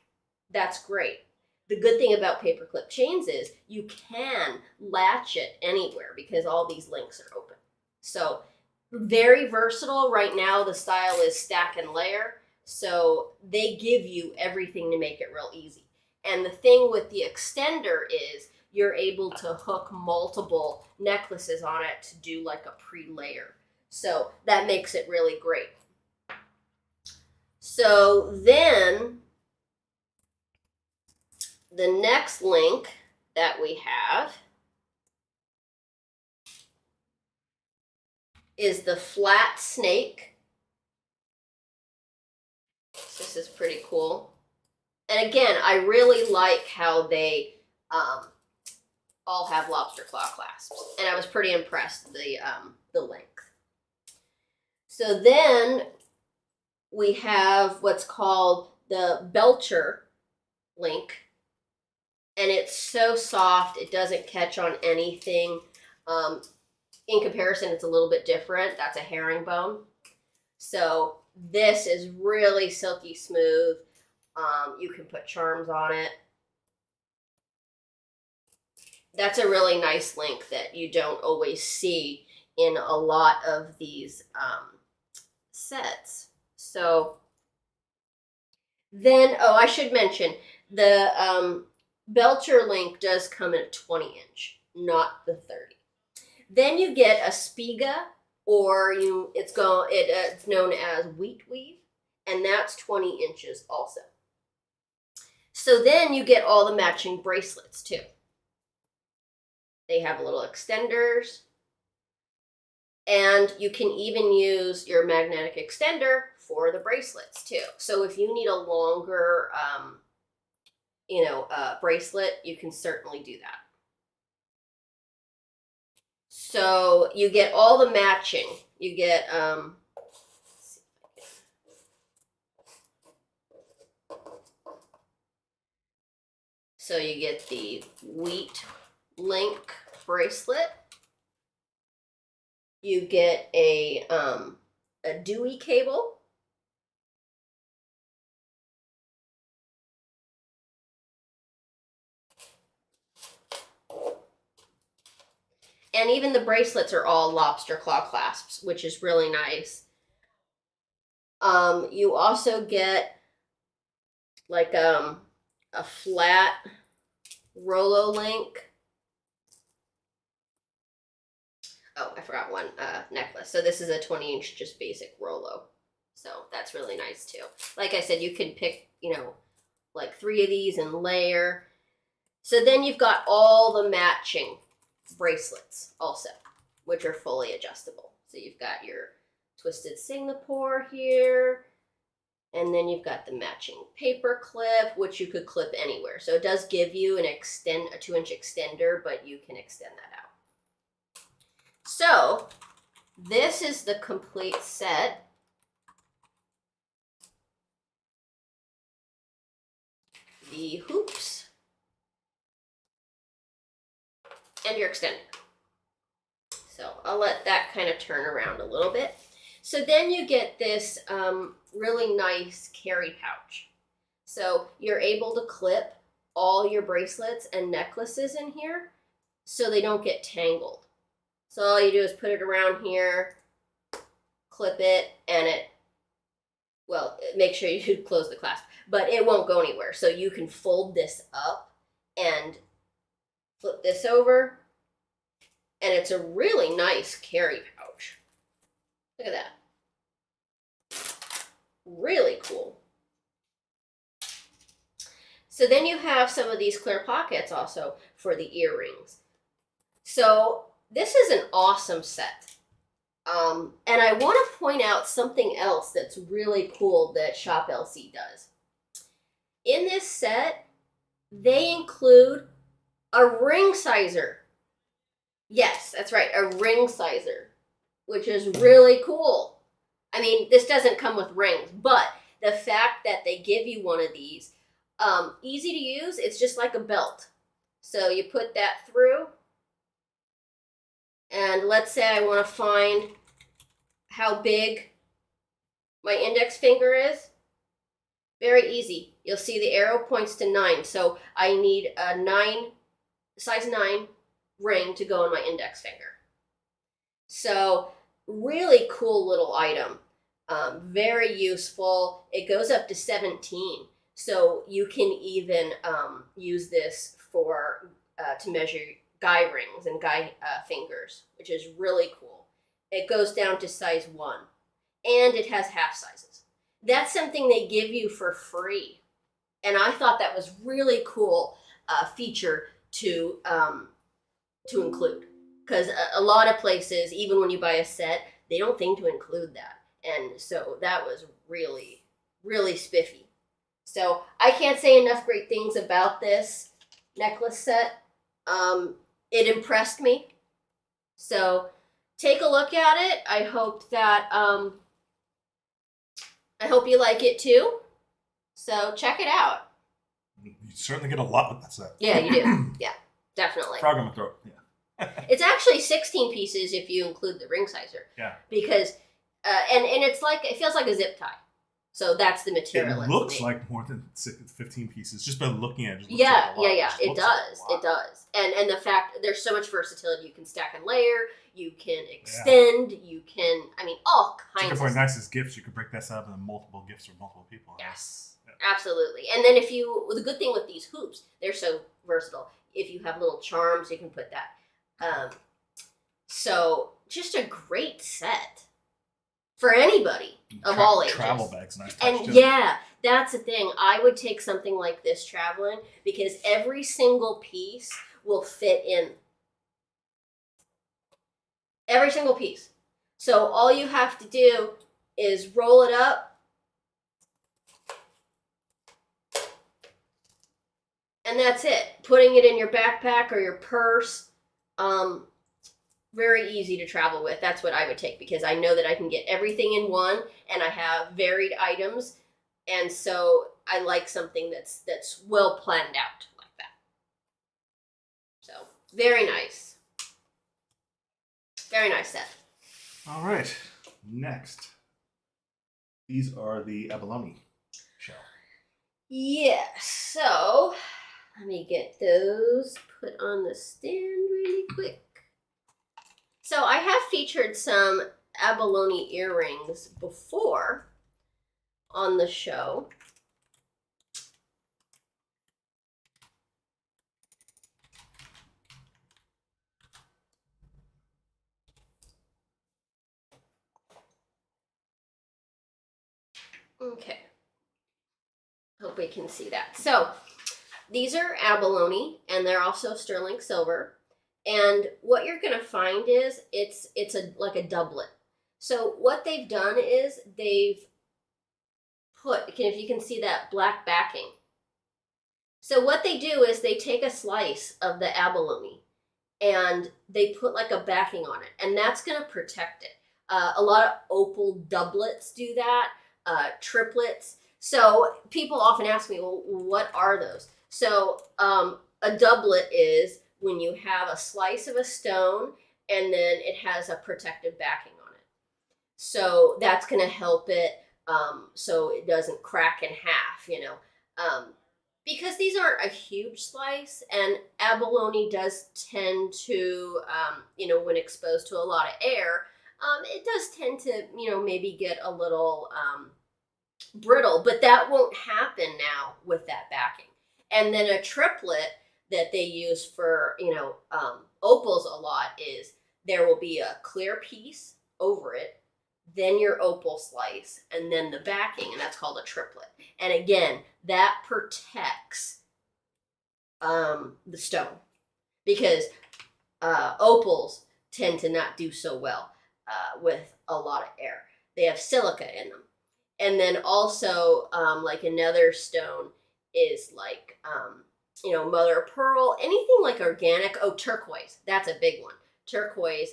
Speaker 2: that's great. The good thing about paperclip chains is you can latch it anywhere because all these links are open. So very versatile. Right now the style is stack and layer. So they give you everything to make it real easy. And the thing with the extender is you're able to hook multiple necklaces on it to do like a pre-layer. So that makes it really great. So then the next link that we have is the flat snake. This is pretty cool. And again, I really like how they all have lobster claw clasps. And I was pretty impressed the length. So then we have what's called the Belcher link. And it's so soft, it doesn't catch on anything. In comparison, it's a little bit different. That's a herringbone. So this is really silky smooth. You can put charms on it. That's a really nice link that you don't always see in a lot of these sets. So Then, oh, I should mention, the Belcher link does come in a 20-inch, not the 30. Then you get a Spiga, or it's known as wheat weave, and that's 20 inches also. So then you get all the matching bracelets too. They have little extenders, and you can even use your magnetic extender for the bracelets too. So if you need a longer, bracelet, you can certainly do that. So you get all the matching. You get, so you get the wheat link bracelet. You get a Dewey cable. And even the bracelets are all lobster claw clasps, which is really nice. You also get like a flat Rolo link. Oh, I forgot one necklace. So this is a 20-inch just basic Rolo. So that's really nice too. Like I said, you can pick, like 3 of these and layer. So then you've got all the matching bracelets also, which are fully adjustable. So you've got your twisted Singapore here, and then you've got the matching paper clip, which you could clip anywhere. So it does give you a 2-inch extender, but you can extend that out. So this is the complete set. The hoops and your extender. So I'll let that kind of turn around a little bit. So then you get this really nice carry pouch. So you're able to clip all your bracelets and necklaces in here so they don't get tangled. So all you do is put it around here, clip it, and make sure you close the clasp, but it won't go anywhere. So you can fold this up and flip this over, and it's a really nice carry pouch. Look at that. Really cool. So then you have some of these clear pockets also for the earrings. So this is an awesome set. And I want to point out something else that's really cool that Shop LC does. In this set, they include a ring sizer. Yes, that's right, a ring sizer, which is really cool. I mean, this doesn't come with rings, but the fact that they give you one of these, easy to use, it's just like a belt. So you put that through, and let's say I want to find how big my index finger is. Very easy. You'll see the arrow points to 9. So I need a size 9 ring to go on my index finger. So really cool little item. Very useful. It goes up to 17. So you can even use this for to measure guy rings and guy fingers, which is really cool. It goes down to size 1, and it has half sizes. That's something they give you for free, and I thought that was really cool feature to include, because a lot of places, even when you buy a set, they don't think to include that, and so that was really, really spiffy. So I can't say enough great things about this necklace set. It impressed me. So take a look at it. I hope that I hope you like it too. So check it out.
Speaker 1: You certainly get a lot with that set.
Speaker 2: Yeah, you do. Yeah, definitely.
Speaker 1: Frog in my throat. Yeah.
Speaker 2: It's actually 16 pieces if you include the ring sizer.
Speaker 1: Yeah.
Speaker 2: Because and it's like, it feels like a zip tie. So that's the material.
Speaker 1: It looks like more than 15 pieces just by looking at it. It
Speaker 2: Yeah. It does. It does. And the fact there's so much versatility. You can stack and layer. You can extend. You can, all kinds of
Speaker 1: for nicest gifts, you could break that up into multiple gifts for multiple people.
Speaker 2: Yes.
Speaker 1: Yeah.
Speaker 2: Absolutely. And then the good thing with these hoops, they're so versatile. If you have little charms, you can put that. So just a great set for anybody of all ages.
Speaker 1: Travel bag's nice touch
Speaker 2: And
Speaker 1: too.
Speaker 2: yeah, that's the thing. I would take something like this traveling because every single piece will fit in. Every single piece. So all you have to do is roll it up. And that's it. Putting it in your backpack or your purse. Very easy to travel with. That's what I would take because I know that I can get everything in one and I have varied items. And so I like something that's well planned out like that. So very nice. Very nice set.
Speaker 1: All right. Next. These are the abalone shell.
Speaker 2: Yes. So let me get those put on the stand really quick. So I have featured some abalone earrings before on the show. Okay. Hope we can see that. So these are abalone and they're also sterling silver. And what you're going to find is it's like a doublet. So what they've done is they've put, if you can see that black backing. So what they do is they take a slice of the abalone and they put like a backing on it, and that's going to protect it. A lot of opal doublets do that, triplets. So people often ask me, well, what are those? So a doublet is when you have a slice of a stone and then it has a protective backing on it. So that's going to help it so it doesn't crack in half, because these aren't a huge slice, and abalone does tend to, when exposed to a lot of air, it does tend to, maybe get a little brittle, but that won't happen now with that backing. And then a triplet that they use for, opals a lot is there will be a clear piece over it, then your opal slice, and then the backing, and that's called a triplet. And again, that protects the stone because opals tend to not do so well with a lot of air. They have silica in them. And then also, like another stone is like, mother of pearl, anything like organic. Oh, turquoise. That's a big one. Turquoise,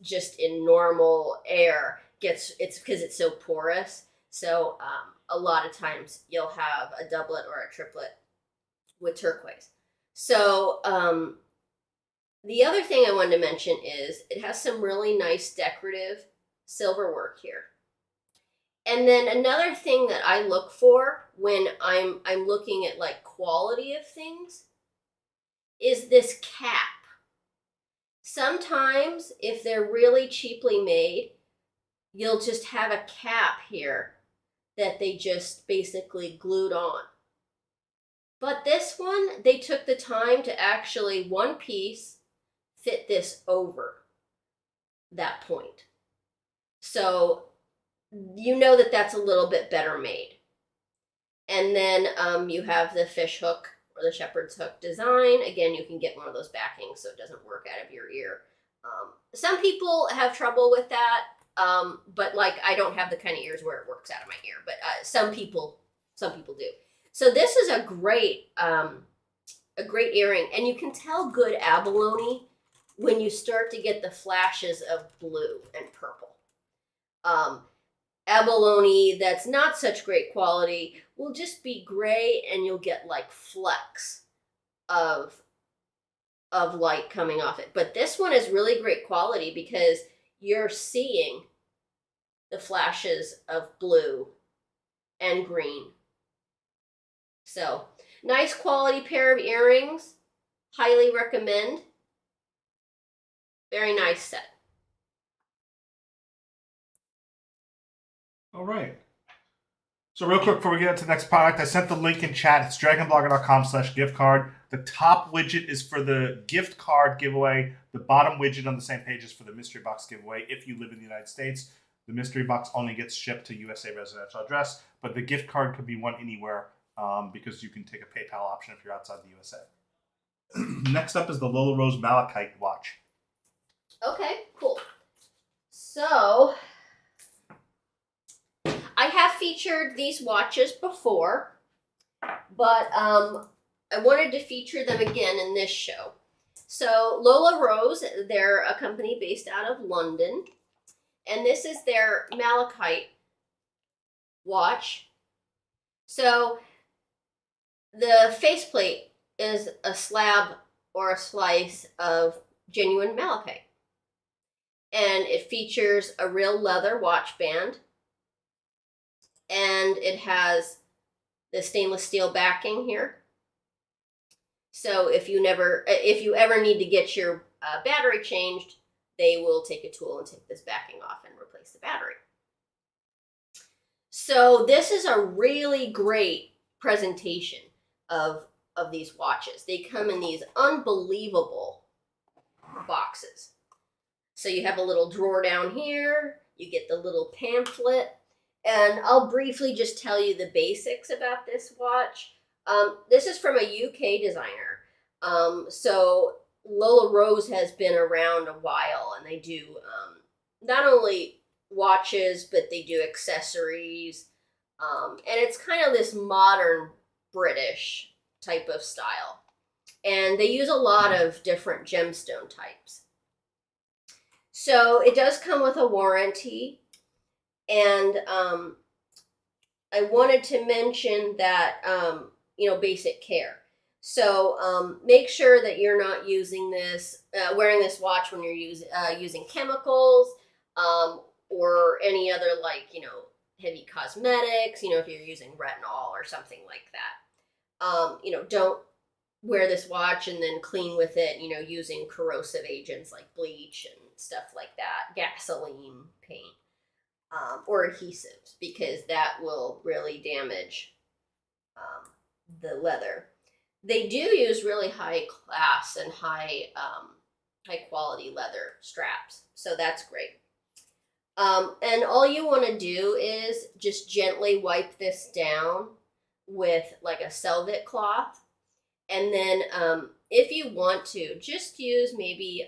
Speaker 2: just in normal air, it's because it's so porous. So a lot of times you'll have a doublet or a triplet with turquoise. So the other thing I wanted to mention is it has some really nice decorative silver work here. And then another thing that I look for when I'm looking at like quality of things is this cap. Sometimes if they're really cheaply made, you'll just have a cap here that they just basically glued on. But this one, they took the time to actually one piece fit this over that point. So you know that that's a little bit better made. And then you have the fish hook or the shepherd's hook design. Again, you can get one of those backings so it doesn't work out of your ear. Some people have trouble with that, but like I don't have the kind of ears where it works out of my ear. But some people do. So this is a great earring, and you can tell good abalone when you start to get the flashes of blue and purple. Abalone that's not such great quality will just be gray, and you'll get like flecks of light coming off it. But this one is really great quality because you're seeing the flashes of blue and green. So nice quality pair of earrings. Highly recommend. Very nice set.
Speaker 1: All right. So real quick before we get into the next product, I sent the link in chat. It's dragonblogger.com/gift card. The top widget is for the gift card giveaway. The bottom widget on the same page is for the mystery box giveaway. If you live in the United States, the mystery box only gets shipped to USA residential address, but the gift card could be won anywhere because you can take a PayPal option if you're outside the USA. Next up is the Lola Rose Malachite watch.
Speaker 2: Okay, cool. So, I have featured these watches before, but I wanted to feature them again in this show. So, Lola Rose, they're a company based out of London, and this is their Malachite watch. So, the faceplate is a slab or a slice of genuine malachite. And it features a real leather watch band. And it has the stainless steel backing here. So if you ever need to get your battery changed, they will take a tool and take this backing off and replace the battery. So this is a really great presentation of these watches. They come in these unbelievable boxes. So you have a little drawer down here, you get the little pamphlet, and I'll briefly just tell you the basics about this watch. This is from a UK designer. So Lola Rose has been around a while, and they do not only watches, but they do accessories. And it's kind of this modern British type of style. And they use a lot of different gemstone types. So it does come with a warranty. And I wanted to mention that, basic care. So make sure that you're not using this, wearing this watch when you're using chemicals or any other heavy cosmetics, if you're using retinol or something like that. Don't wear this watch and then clean with it, using corrosive agents like bleach and stuff like that, gasoline, paint, or adhesives, because that will really damage the leather. They do use really high class and high quality leather straps, so that's great. And all you want to do is just gently wipe this down with like a Selvet cloth. And then if you want to, just use maybe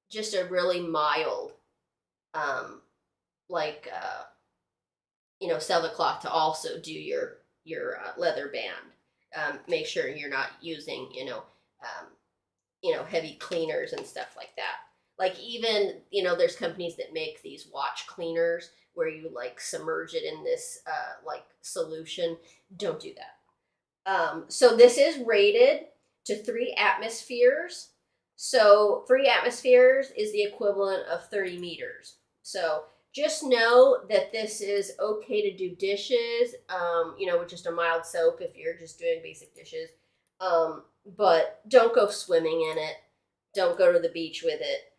Speaker 2: just a really mild, Selvet cloth to also do your leather band. Make sure you're not using, heavy cleaners and stuff like that. Like even, there's companies that make these watch cleaners where you submerge it in this solution. Don't do that. So this is rated to 3 atmospheres. So 3 atmospheres is the equivalent of 30 meters. So just know that this is okay to do dishes, with just a mild soap if you're just doing basic dishes. But don't go swimming in it. Don't go to the beach with it.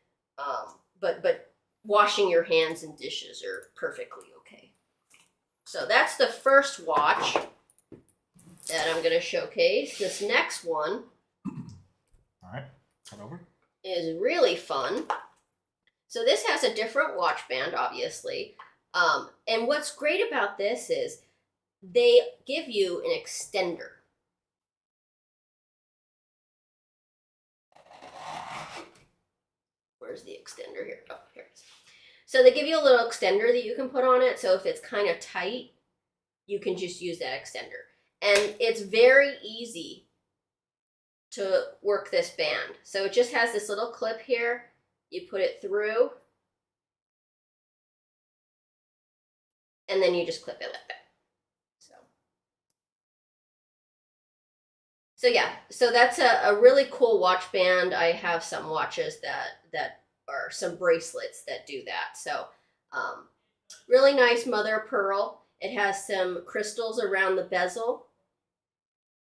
Speaker 2: But washing your hands and dishes are perfectly okay. So that's the first watch that I'm going to showcase. This next one
Speaker 1: All right, turn over.
Speaker 2: is really fun. So this has a different watch band, obviously. And what's great about this is they give you an extender. Where's the extender here? Oh, here it is. So they give you a little extender that you can put on it. So if it's kind of tight, you can just use that extender. And it's very easy to work this band. So it just has this little clip here. You put it through, and then you just clip it like that. So yeah, so that's a really cool watch band. I have some watches that are some bracelets that do that. So really nice mother of pearl. It has some crystals around the bezel.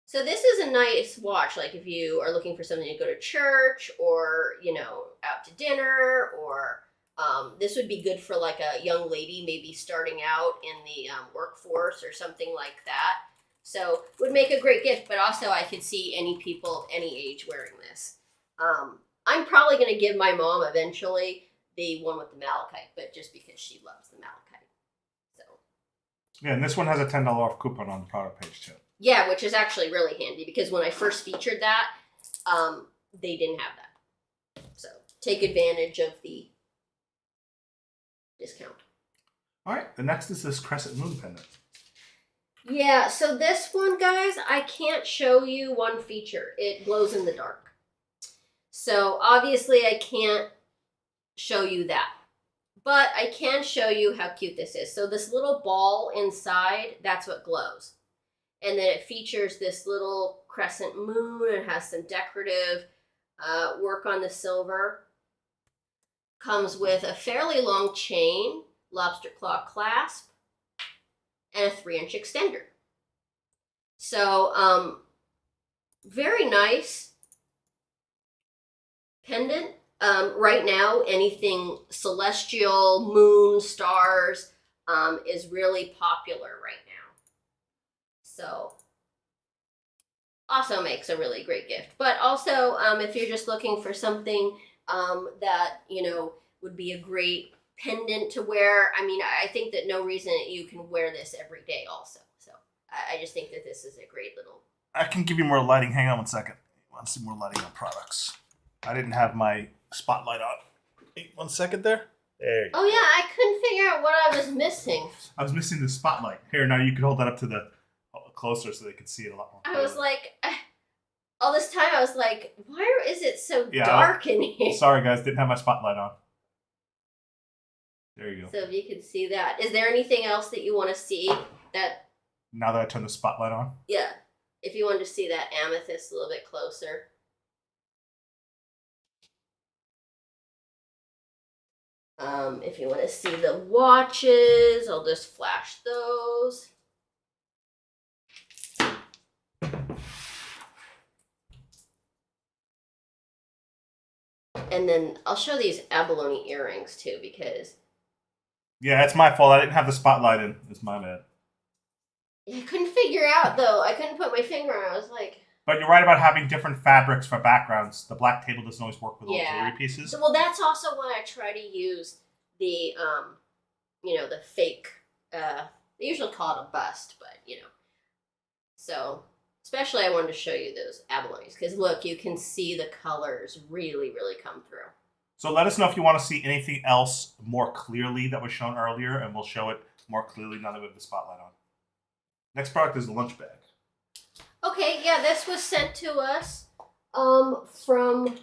Speaker 2: So this is a nice watch, like if you are looking for something to go to church or, out to dinner or This would be good for like a young lady maybe starting out in the workforce or something like that. So would make a great gift, but also I could see any people, any age wearing this. I'm probably going to give my mom eventually the one with the malachite, but just because she loves the malachite. So
Speaker 1: Yeah, and this one has a $10 off coupon on the product page too.
Speaker 2: yeah, which is actually really handy because when I first featured that, they didn't have that. So take advantage of the discount.
Speaker 1: All right, the next is this crescent moon pendant.
Speaker 2: Yeah, so this one, guys, I can't show you one feature. It glows in the dark. So obviously I can't show you that. But I can show you how cute this is. So this little ball inside, that's what glows. And then it features this little crescent moon. It has some decorative work on the silver. Comes with a fairly long chain, lobster claw clasp, and a 3-inch extender. So, very nice pendant. Right now, anything celestial, moon, stars, is really popular right now. So, also makes a really great gift. But also, if you're just looking for something that, you know, would be a great pendant to wear, I mean, I think that no reason you can wear this every day also. So I just think that this is a great little...
Speaker 1: I can give you more lighting. Hang on one second. I want to see more lighting on products. I didn't have my spotlight on. Wait 1 second there. There you go.
Speaker 2: Oh yeah, I couldn't figure out what I was missing.
Speaker 1: I was missing the spotlight. Here, now you can hold that up to the closer so they can see it a lot more.
Speaker 2: I was like, all this time I was like, why is it so
Speaker 1: Yeah,
Speaker 2: dark in here?
Speaker 1: Sorry guys, didn't have my spotlight on. There you go.
Speaker 2: So if you can see that. Is there anything else that you want to see that...
Speaker 1: Now that I turned the spotlight on.
Speaker 2: Yeah, if you wanted to see that amethyst a little bit closer. If you want to see the watches, I'll just flash those. And then I'll show these abalone earrings too, because...
Speaker 1: Yeah, it's my fault. I didn't have the spotlight in. It's my bad.
Speaker 2: I couldn't figure out, though. I couldn't put my finger on it. I was like...
Speaker 1: But you're right about having different fabrics for backgrounds. The black table doesn't always work with all
Speaker 2: Yeah.
Speaker 1: jewelry pieces.
Speaker 2: So, well, that's also why I try to use the, you know, the fake, they usually call it a bust, but, you know. So, especially I wanted to show you those abalones, because look, you can see the colors really, really come through.
Speaker 1: So let us know if you want to see anything else more clearly that was shown earlier, and we'll show it more clearly now that we have the spotlight on. Next product is the lunch bag.
Speaker 2: Okay, yeah, this was sent to us from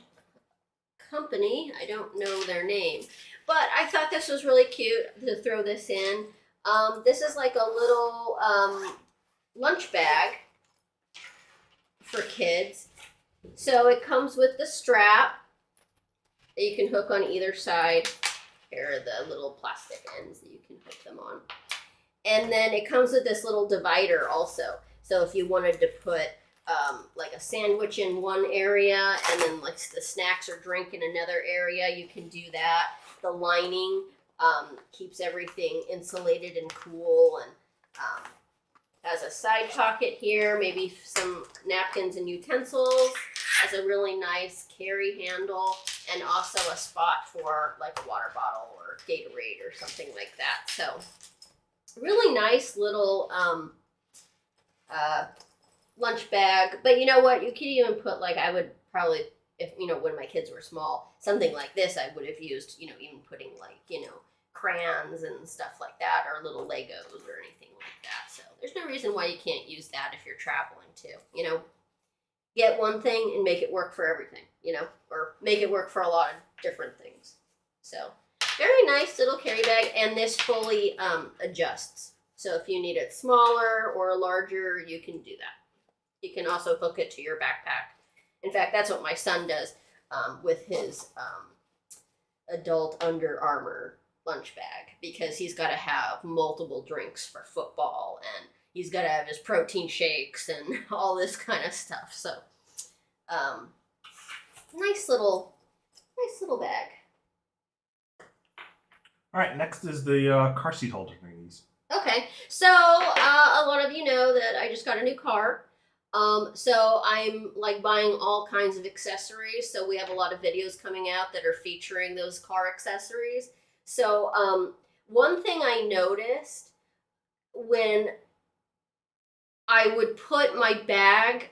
Speaker 2: company. I don't know their name, but I thought this was really cute to throw this in. This is like a little lunch bag for kids. So it comes with the strap that you can hook on either side. Here are the little plastic ends that you can hook them on. And then it comes with this little divider also. So if you wanted to put like a sandwich in one area and then like the snacks or drink in another area, you can do that. The lining keeps everything insulated and cool, and has a side pocket here, maybe some napkins and utensils. Has a really nice carry handle and also a spot for like a water bottle or Gatorade or something like that. So really nice little lunch bag. But you know what? You could even put, like, I would probably, if, you know, when my kids were small, something like this I would have used, you know, even putting, like, you know, crayons and stuff like that, or little Legos or anything like that. So there's no reason why you can't use that if you're traveling too, you know. Get one thing and make it work for everything, you know, or make it work for a lot of different things. So very nice little carry bag, and this fully adjusts. So if you need it smaller or larger, you can do that. You can also hook it to your backpack. In fact, that's what my son does with his adult Under Armour lunch bag, because he's got to have multiple drinks for football, and he's got to have his protein shakes and all this kind of stuff. So nice little bag.
Speaker 1: All right, next is the car seat holder thingies.
Speaker 2: Okay, so a lot of you know that I just got a new car. So I'm like buying all kinds of accessories. So we have a lot of videos coming out that are featuring those car accessories. So one thing I noticed when I would put my bag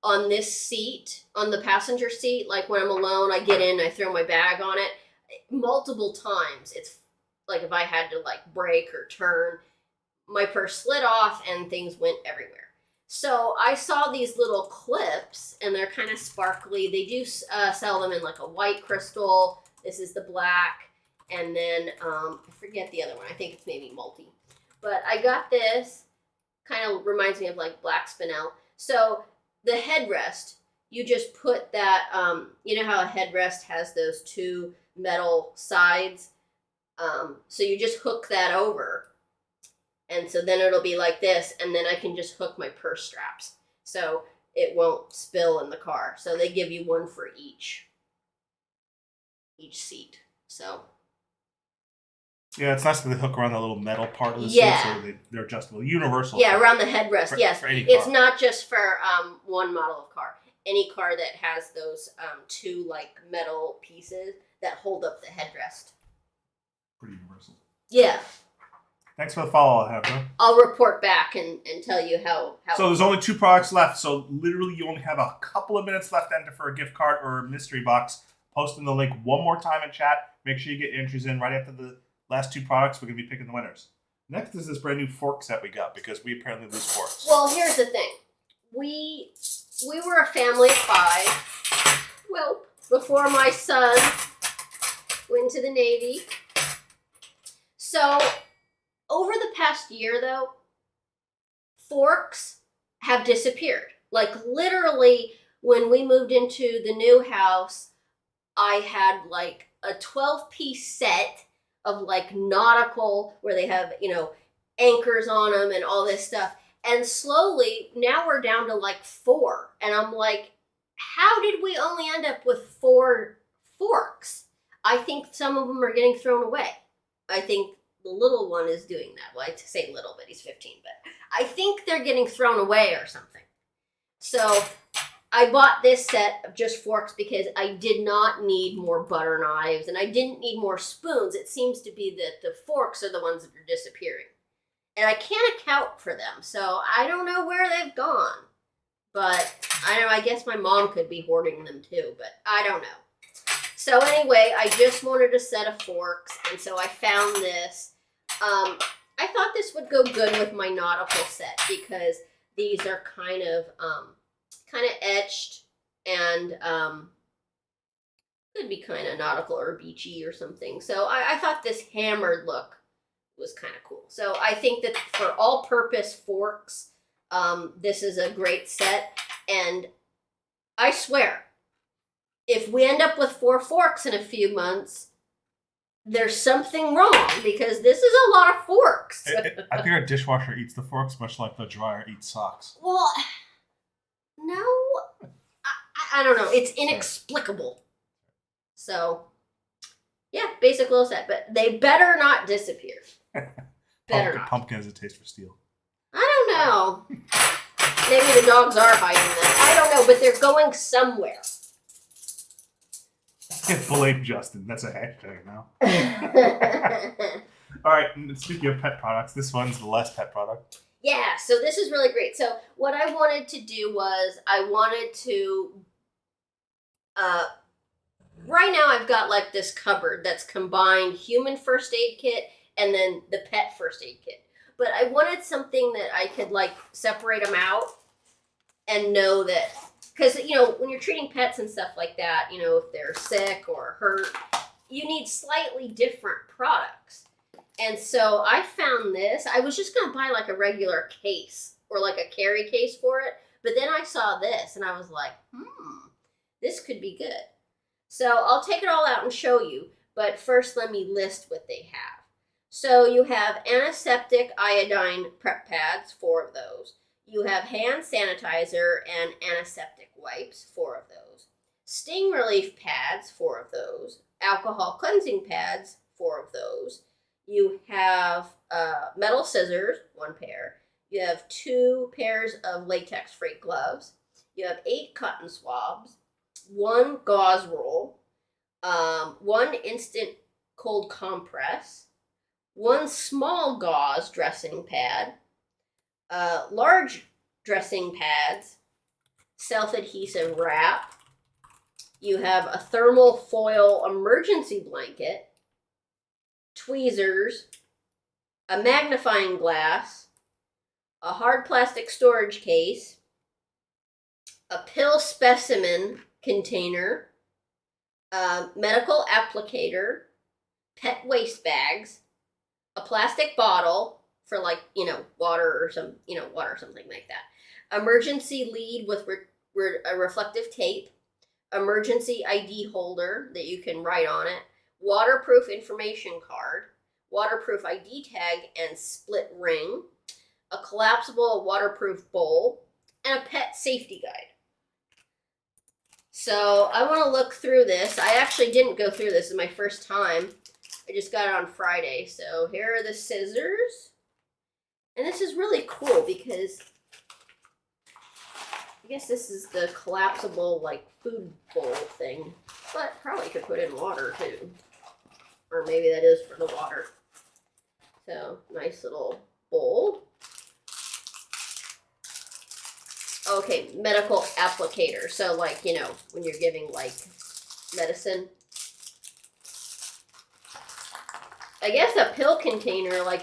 Speaker 2: on this seat, on the passenger seat, like when I'm alone, I get in, I throw my bag on it multiple times. It's like if I had to like brake or turn, my purse slid off and things went everywhere. So I saw these little clips and they're kind of sparkly. They do sell them in like a white crystal. This is the black. And then I forget the other one. I think it's maybe multi. But I got this. Kind of reminds me of like black spinel. So the headrest, you just put that, you know how a headrest has those two metal sides? So you just hook that over. And so then it'll be like this, and then I can just hook my purse straps. So it won't spill in the car. So they give you one for each seat. So
Speaker 1: Yeah, it's nice that they hook around that little metal part of the
Speaker 2: Yeah.
Speaker 1: seat, so they're adjustable, universal.
Speaker 2: yeah,
Speaker 1: for-
Speaker 2: around the headrest,
Speaker 1: for-
Speaker 2: yes.
Speaker 1: for any
Speaker 2: It's
Speaker 1: car.
Speaker 2: not just for one model of car. Any car that has those two like metal pieces that hold up the headrest.
Speaker 1: Pretty universal.
Speaker 2: Yeah,
Speaker 1: Thanks for the follow, Alejandro.
Speaker 2: I'll report back and tell you how.
Speaker 1: So there's only 2 products left. So literally, you only have a couple of minutes left to enter for a gift card or a mystery box. Posting the link one more time in chat. Make sure you get your entries in right after the last 2 products. We're gonna be picking the winners. Next is this brand new fork set we got because we apparently lose forks.
Speaker 2: Well, here's the thing. We were a family of 5. Well, before my son went to the Navy. So over the past year, though, forks have disappeared. Like literally, when we moved into the new house, I had like a 12-piece set of like nautical where they have, you know, anchors on them and all this stuff. And slowly, now we're down to like 4. And I'm like, how did we only end up with 4 forks? I think some of them are getting thrown away. I think the little one is doing that. Well, I say little, but he's 15. But I think they're getting thrown away or something. So I bought this set of just forks because I did not need more butter knives and I didn't need more spoons. It seems to be that the forks are the ones that are disappearing. And I can't account for them, so I don't know where they've gone. But I don't know, I guess my mom could be hoarding them too, but I don't know. So anyway, I just wanted a set of forks, and so I found this. I thought this would go good with my nautical set because these are kind of etched and could be kind of nautical or beachy or something. So I thought this hammered look was kind of cool. So I think that for all-purpose forks, this is a great set. And I swear, if we end up with 4 forks in a few months, there's something wrong because this is a lot of forks.
Speaker 1: I think our dishwasher eats the forks much like the dryer eats socks.
Speaker 2: Well, no, I don't know. It's inexplicable. So, yeah, basic little set, but they better not disappear. Better not.
Speaker 1: Pumpkin has a taste for steel.
Speaker 2: I don't know. Maybe the dogs are hiding them. I don't know, but they're going somewhere.
Speaker 1: Get bullied, Justin. That's a hashtag now. All right, and speaking of pet products, this one's the last pet product.
Speaker 2: Yeah, so this is really great. So what I wanted to do was I wanted to, right now I've got like this cupboard that's combined human first aid kit and then the pet first aid kit. But I wanted something that I could like separate them out and know that, because, you know, when you're treating pets and stuff like that, you know, if they're sick or hurt, you need slightly different products. And so I found this. I was just going to buy like a regular case or like a carry case for it. But then I saw this and I was like, this could be good. So I'll take it all out and show you. But first, let me list what they have. So you have antiseptic iodine prep pads, 4 of those. You have hand sanitizer and antiseptic wipes, 4 of those. Sting relief pads, 4 of those. Alcohol cleansing pads, 4 of those. You have metal scissors, 1 pair. You have 2 pairs of latex-free gloves. You have 8 cotton swabs, 1 gauze roll, 1 instant cold compress, 1 small gauze dressing pad, large dressing pads, self-adhesive wrap. You have a thermal foil emergency blanket, tweezers, a magnifying glass, a hard plastic storage case, a pill specimen container, a medical applicator, pet waste bags, a plastic bottle for water or something like that, emergency lead with a reflective tape, emergency ID holder that you can write on it, waterproof information card, waterproof ID tag and split ring, a collapsible waterproof bowl, and a pet safety guide. So I want to look through this. I actually didn't go through this. This is my first time. I just got it on Friday. So here are the scissors. And this is really cool because I guess this is the collapsible food bowl thing. But probably could put in water too. Or maybe that is for the water. So nice little bowl. Okay, medical applicator. So when you're giving medicine. I guess a pill container, if I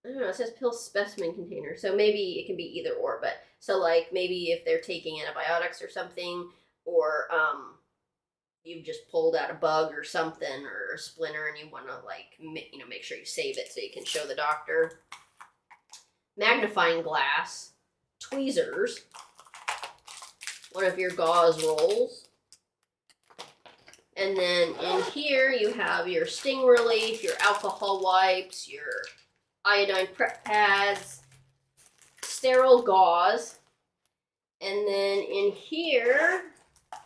Speaker 2: don't know, it says pill specimen container. So maybe it can be either or, but so maybe if they're taking antibiotics or something, or you've just pulled out a bug or something or a splinter and you want to make sure you save it so you can show the doctor. Magnifying glass, tweezers, one of your gauze rolls, and then in here you have your sting relief, your alcohol wipes, your iodine prep pads, sterile gauze, and then in here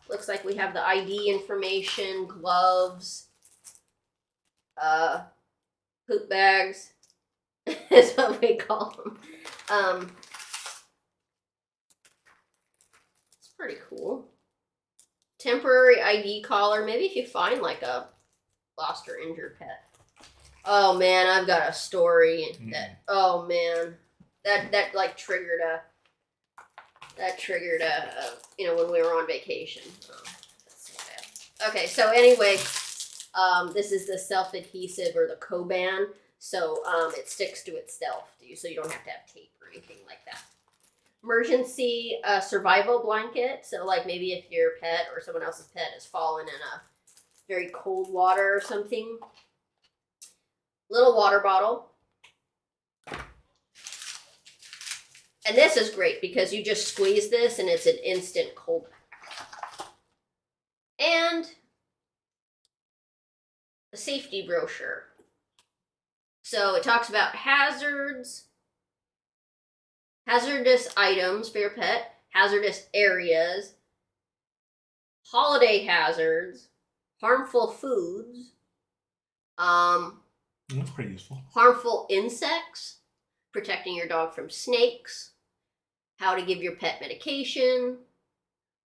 Speaker 2: looks like we have the ID information, gloves, poop bags is what we call them. It's pretty cool. Temporary ID collar, maybe if you find a lost or injured pet. Oh man, I've got a story that, oh man, that triggered a when we were on vacation. Oh, that's so bad. Okay, so anyway, this is the self-adhesive or the Coban, so it sticks to itself, so you don't have to have tape or anything like that. Emergency survival blanket, so maybe if your pet or someone else's pet has fallen in a very cold water or something. Little water bottle. And this is great because you just squeeze this and it's an instant cold pack. And a safety brochure. So it talks about hazardous items for your pet, hazardous areas, holiday hazards, harmful foods,
Speaker 1: That's pretty useful.
Speaker 2: harmful insects, protecting your dog from snakes, how to give your pet medication,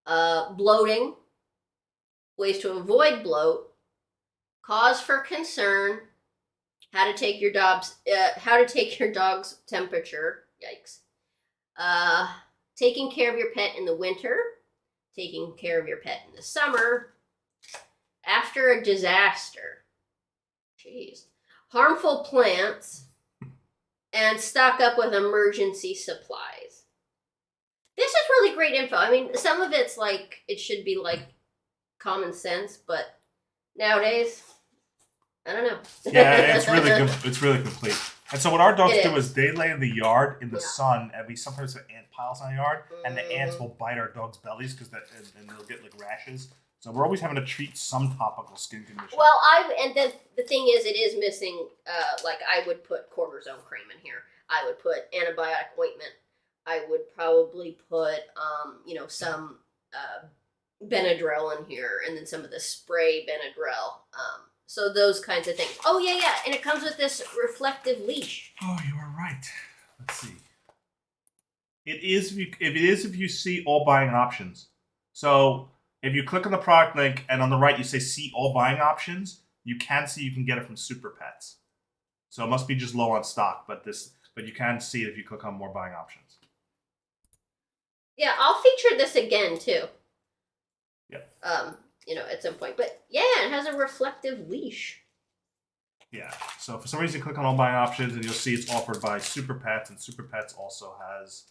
Speaker 2: bloating, ways to avoid bloat, cause for concern, how to take your dog's temperature, yikes, taking care of your pet in the winter, taking care of your pet in the summer, after a disaster, jeez, harmful plants, and stock up with emergency supplies. This is really great info. I mean, some of it's it should be common sense, but nowadays, I don't know.
Speaker 1: Yeah, it's really good. It's really complete. And so what our dogs
Speaker 2: It
Speaker 1: do
Speaker 2: is.
Speaker 1: is they lay in the yard in the
Speaker 2: Yeah.
Speaker 1: sun, and we sometimes have ant piles in the yard, and the ants will bite our dogs' bellies and they'll get rashes. So we're always having to treat some topical skin condition.
Speaker 2: Well, the thing is, it is missing. I would put cortisone cream in here. I would put antibiotic ointment. I would probably put some Benadryl in here, and then some of the spray Benadryl. So those kinds of things. Oh yeah, and it comes with this reflective leash.
Speaker 1: Oh, you are right. Let's see. It is if you see all buying options. So if you click on the product link and on the right you say see all buying options, you can see you can get it from Super Pets. So it must be just low on stock, but you can see it if you click on more buying options.
Speaker 2: Yeah, I'll feature this again too.
Speaker 1: Yep.
Speaker 2: At some point. But yeah, it has a reflective leash.
Speaker 1: Yeah. So for some reason, click on all buying options, and you'll see it's offered by Super Pets, and Super Pets also has.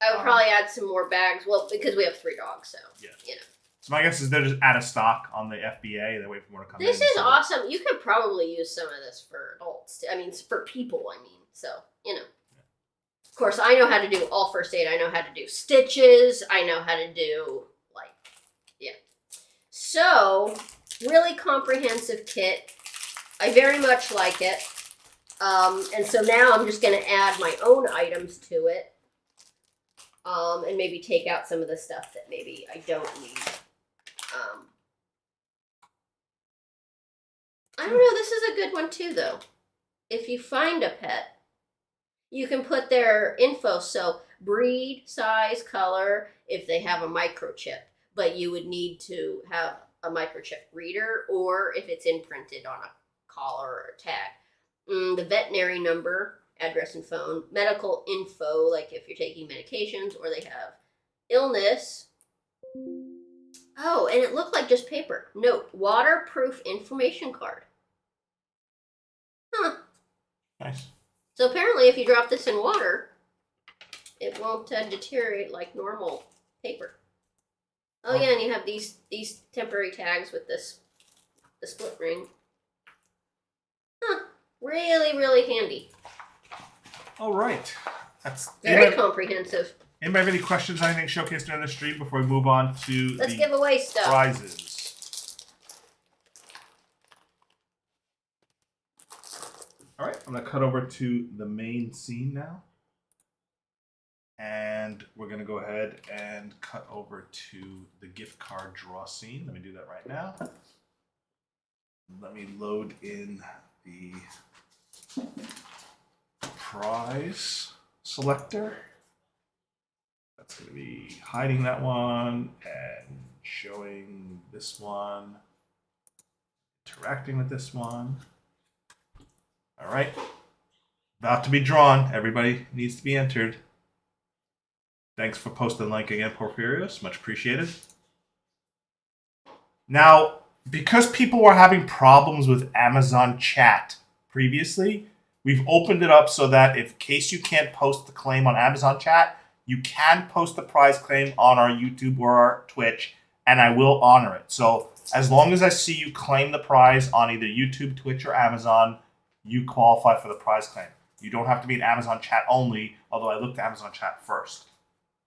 Speaker 2: I would probably add some more bags. Well, because we have 3 dogs, so
Speaker 1: Yeah.
Speaker 2: you know.
Speaker 1: So my guess is they're just out of stock on the FBA. They wait for more to come in.
Speaker 2: This is awesome. You could probably use some of this for adults. I mean, for people. So you know. Of course, I know how to do all first aid. I know how to do stitches. I know how to do So, really comprehensive kit. I very much like it. And so now I'm just going to add my own items to it. And maybe take out some of the stuff that maybe I don't need. I don't know, this is a good one too, though. If you find a pet, you can put their info, so breed, size, color, if they have a microchip. But you would need to have a microchip reader, or if it's imprinted on a collar or a tag. The veterinary number, address and phone, medical info, like if you're taking medications or they have illness. Oh, and it looked like just paper. Note, waterproof information card. Huh.
Speaker 1: Nice.
Speaker 2: So apparently if you drop this in water, it won't deteriorate like normal paper. Oh yeah, and you have these temporary tags with the split ring. Huh. Really, really handy.
Speaker 1: All right. That's
Speaker 2: Very comprehensive.
Speaker 1: Anybody have any questions on anything showcased during the stream before we move on to
Speaker 2: Let's
Speaker 1: the
Speaker 2: give away stuff.
Speaker 1: prizes? All right, I'm going to cut over to the main scene now. And we're going to go ahead and cut over to the gift card draw scene. Let me do that right now. Let me load in the prize selector. That's going to be hiding that one and showing this one, interacting with this one. All right. About to be drawn. Everybody needs to be entered. Thanks for posting the link again, Porphyrios. Much appreciated. Now, because people were having problems with Amazon chat previously, we've opened it up so that in case you can't post the claim on Amazon chat, you can post the prize claim on our YouTube or our Twitch, and I will honor it. So as long as I see you claim the prize on either YouTube, Twitch, or Amazon, you qualify for the prize claim. You don't have to be in Amazon chat only, although I looked at Amazon chat first.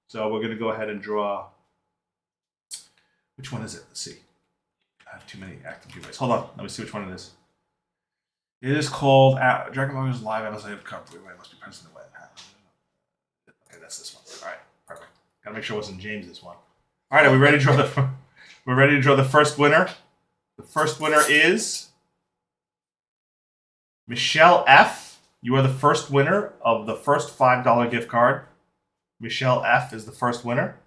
Speaker 1: So we're going to go ahead and draw. Which one is it? Let's see. I have too many active giveaways. Hold on. Let me see which one it is. It is called DragonBloggers Live Amazon Gift Card Giveaway. Must be present in the web. Okay, that's this one. All right, perfect. Gotta make sure it wasn't James this one. All right, are we ready to draw the? We're ready to draw the first winner. The first winner is Michelle F. You are the first winner of the first $5 gift card. Michelle F. is the first winner.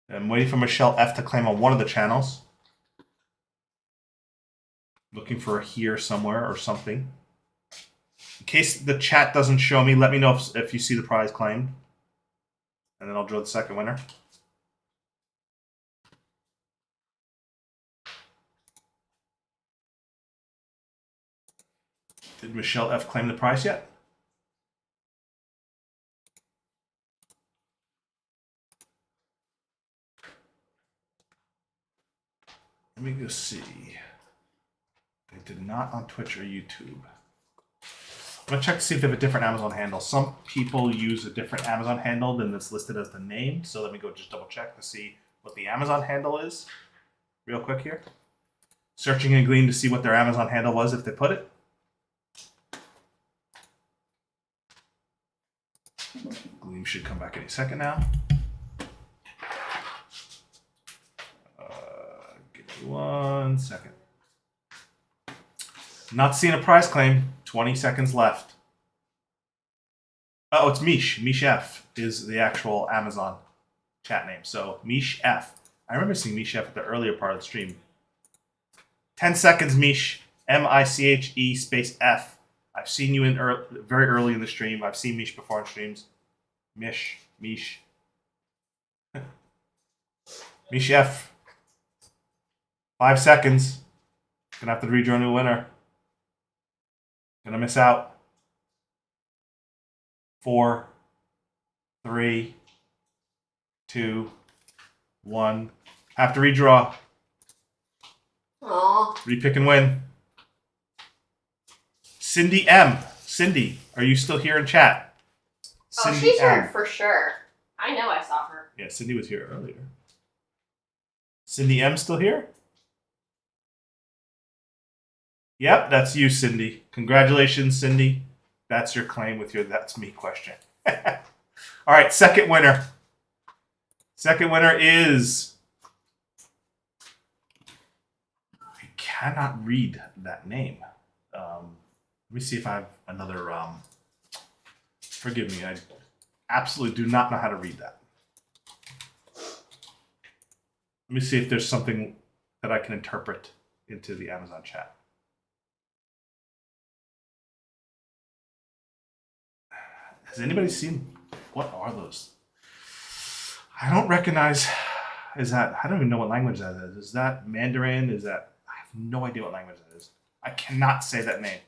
Speaker 1: I'm waiting for Michelle F. to claim on one of the channels. Looking for a here somewhere or something. In case the chat doesn't show me, let me know if you see the prize claimed. And then I'll draw the second winner. Did Michelle F. claim the prize yet? Let me go see. They did not on Twitch or YouTube. I'm going to check to see if they have a different Amazon handle. Some people use a different Amazon handle than that's listed as the name. So let me go just double check to see what the Amazon handle is. Real quick here. Searching in Gleam to see what their Amazon handle was if they put it. Gleam should come back any second now. Not seeing a prize claim. 20 seconds left. Oh, it's Mish. Mish F is the actual Amazon chat name. So Mish F. I remember seeing Mish F at the earlier part of the stream. 10 seconds, Mish. M-I-C-H-E space F. I've seen you in very early in the stream. I've seen Mish before in streams. Mish. Mish F. 5 seconds. Gonna have to rejoin the winner. Gonna miss out. 4, 3, 2, 1. Have to redraw.
Speaker 2: Aw.
Speaker 1: Repick and win. Cindy M. Cindy, are you still here in chat?
Speaker 2: Oh, she's here for sure. I know I saw her.
Speaker 1: Yeah, Cindy was here earlier. Cindy M still here? Yep, that's you, Cindy. Congratulations, Cindy. That's your claim with your "that's me" question. All right, second winner. Second winner is... I cannot read that name. Let me see if I have another... forgive me, I absolutely do not know how to read that. Let me see if there's something that I can interpret into the Amazon chat. Has anybody seen... What are those? I don't recognize... Is that... I don't even know what language that is. Is that Mandarin? Is that... I have no idea what language that is. I cannot say that name.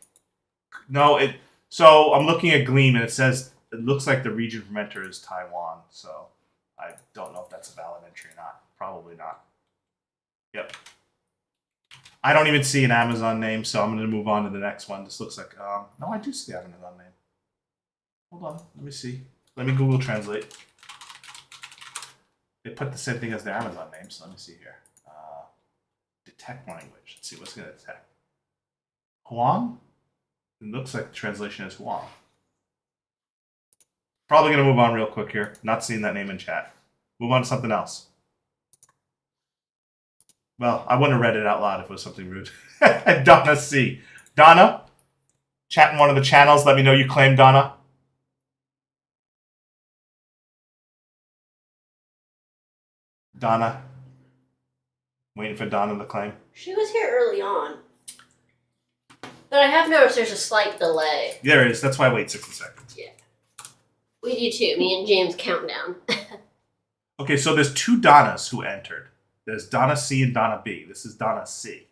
Speaker 1: No, it... So I'm looking at Gleam and it says... It looks like the region from enter is Taiwan. So I don't know if that's a valid entry or not. Probably not. Yep. I don't even see an Amazon name, so I'm going to move on to the next one. This looks like... no, I do see the Amazon name. Hold on, let me see. Let me Google Translate. They put the same thing as the Amazon name, so let me see here. Detect language. Let's see what's going to detect. Huang? It looks like the translation is Huang. Probably going to move on real quick here. Not seeing that name in chat. Move on to something else. Well, I wouldn't have read it out loud if it was something rude. Donna C. Donna, chat in one of the channels. Let me know you claimed Donna. Donna. Waiting for Donna to claim.
Speaker 2: She was here early on. But I have noticed there's a slight delay.
Speaker 1: There is. That's why I wait 60 seconds.
Speaker 2: Yeah. We do too. Me and James count down.
Speaker 1: Okay, so there's two Donnas who entered. There's Donna C and Donna B. This is Donna C.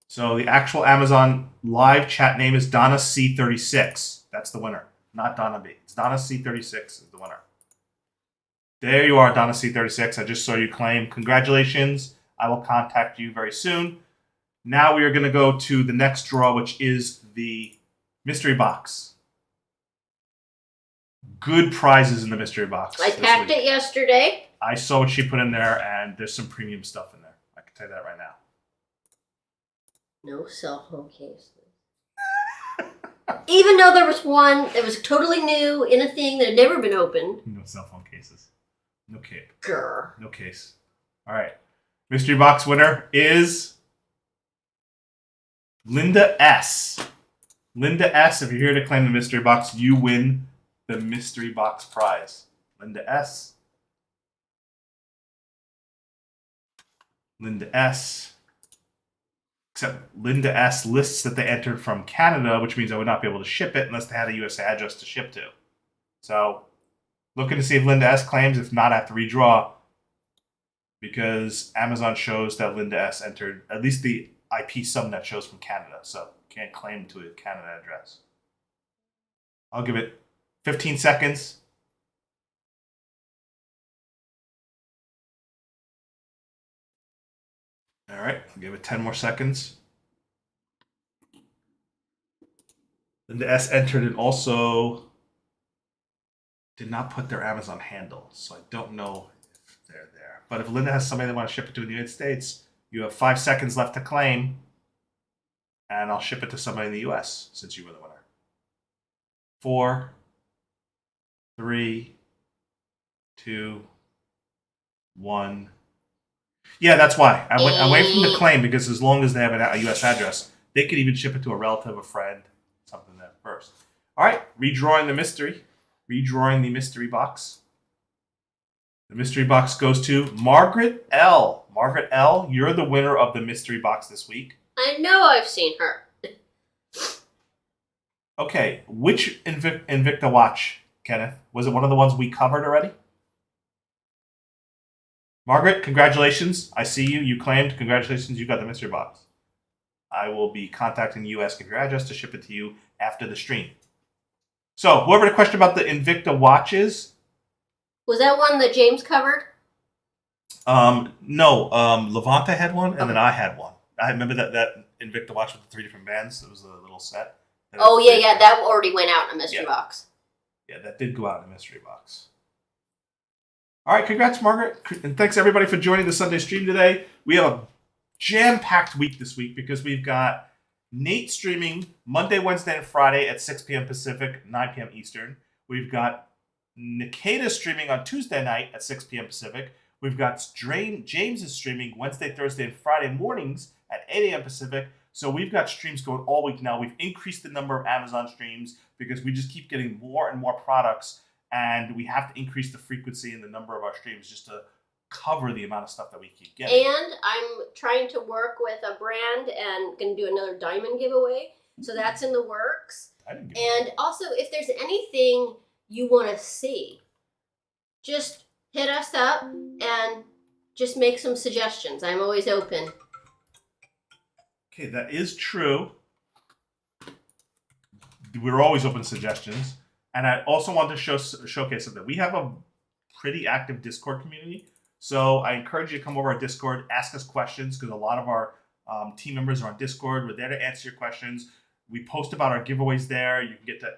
Speaker 1: So the actual Amazon live chat name is Donna C36. That's the winner, not Donna B. It's Donna C36 is the winner. There you are, Donna C36. I just saw you claim. Congratulations. I will contact you very soon. Now we are going to go to the next draw, which is the mystery box. Good prizes in the mystery box.
Speaker 2: I packed it yesterday.
Speaker 1: I saw what she put in there, and there's some premium stuff in there. I can tell you that right now.
Speaker 2: No cell phone cases. Even though there was one that was totally new in a thing that had never been opened.
Speaker 1: No cell phone cases. No case.
Speaker 2: Grr.
Speaker 1: No case. All right. Mystery box winner is Linda S. Linda S. If you're here to claim the mystery box, you win the mystery box prize. Linda S. Linda S. Except Linda S. lists that they entered from Canada, which means I would not be able to ship it unless they had a US address to ship to. So, looking to see if Linda S. claims. If not, I have to redraw because Amazon shows that Linda S. entered, at least the IP subnet shows from Canada, so can't claim to a Canada address. I'll give it 15 seconds. All right, I'll give it 10 more seconds. Linda S. entered and also did not put their Amazon handle, so I don't know if they're there. But if Linda has somebody that wants to ship it to the United States, you have 5 seconds left to claim, and I'll ship it to somebody in the US since you were the winner. 4, 3, 2, 1. Yeah, that's why. I went from the
Speaker 2: Eh.
Speaker 1: claim because as long as they have a U.S. address, they could even ship it to a relative, a friend, something there first. All right, redrawing the mystery. Redrawing the mystery box. The mystery box goes to Margaret L. Margaret L., you're the winner of the mystery box this week.
Speaker 2: I know I've seen her.
Speaker 1: Okay, which Invicta watch, Kenneth? Was it one of the ones we covered already? Margaret, congratulations. I see you. You claimed. Congratulations. You got the mystery box. I will be contacting you, asking for your address to ship it to you after the stream. So, whoever the question about the Invicta watches,
Speaker 2: Was that one that James covered?
Speaker 1: no, Levanta had one, and then I had one. I remember that Invicta watch with the 3 different bands. It was a little set.
Speaker 2: Oh, yeah, that already went out in a mystery box.
Speaker 1: Yeah, that did go out in a mystery box. All right, congrats, Margaret. And thanks, everybody, for joining the Sunday stream today. We have a jam-packed week this week because we've got Nate streaming Monday, Wednesday, and Friday at 6 p.m. Pacific, 9 p.m. Eastern. We've got Nikita streaming on Tuesday night at 6 p.m. Pacific. We've got James is streaming Wednesday, Thursday, and Friday mornings at 8 a.m. Pacific. So we've got streams going all week now. We've increased the number of Amazon streams because we just keep getting more and more products, and we have to increase the frequency and the number of our streams just to cover the amount of stuff that we keep getting.
Speaker 2: And I'm trying to work with a brand and going to do another diamond giveaway. So that's in the works. And also, if there's anything you want to see, just hit us up and just make some suggestions. I'm always open.
Speaker 1: Okay, that is true. We're always open to suggestions. And I also want to showcase something. We have a pretty active Discord community. So I encourage you to come over our Discord, ask us questions, because a lot of our team members are on Discord. We're there to answer your questions. We post about our giveaways there. You can get to,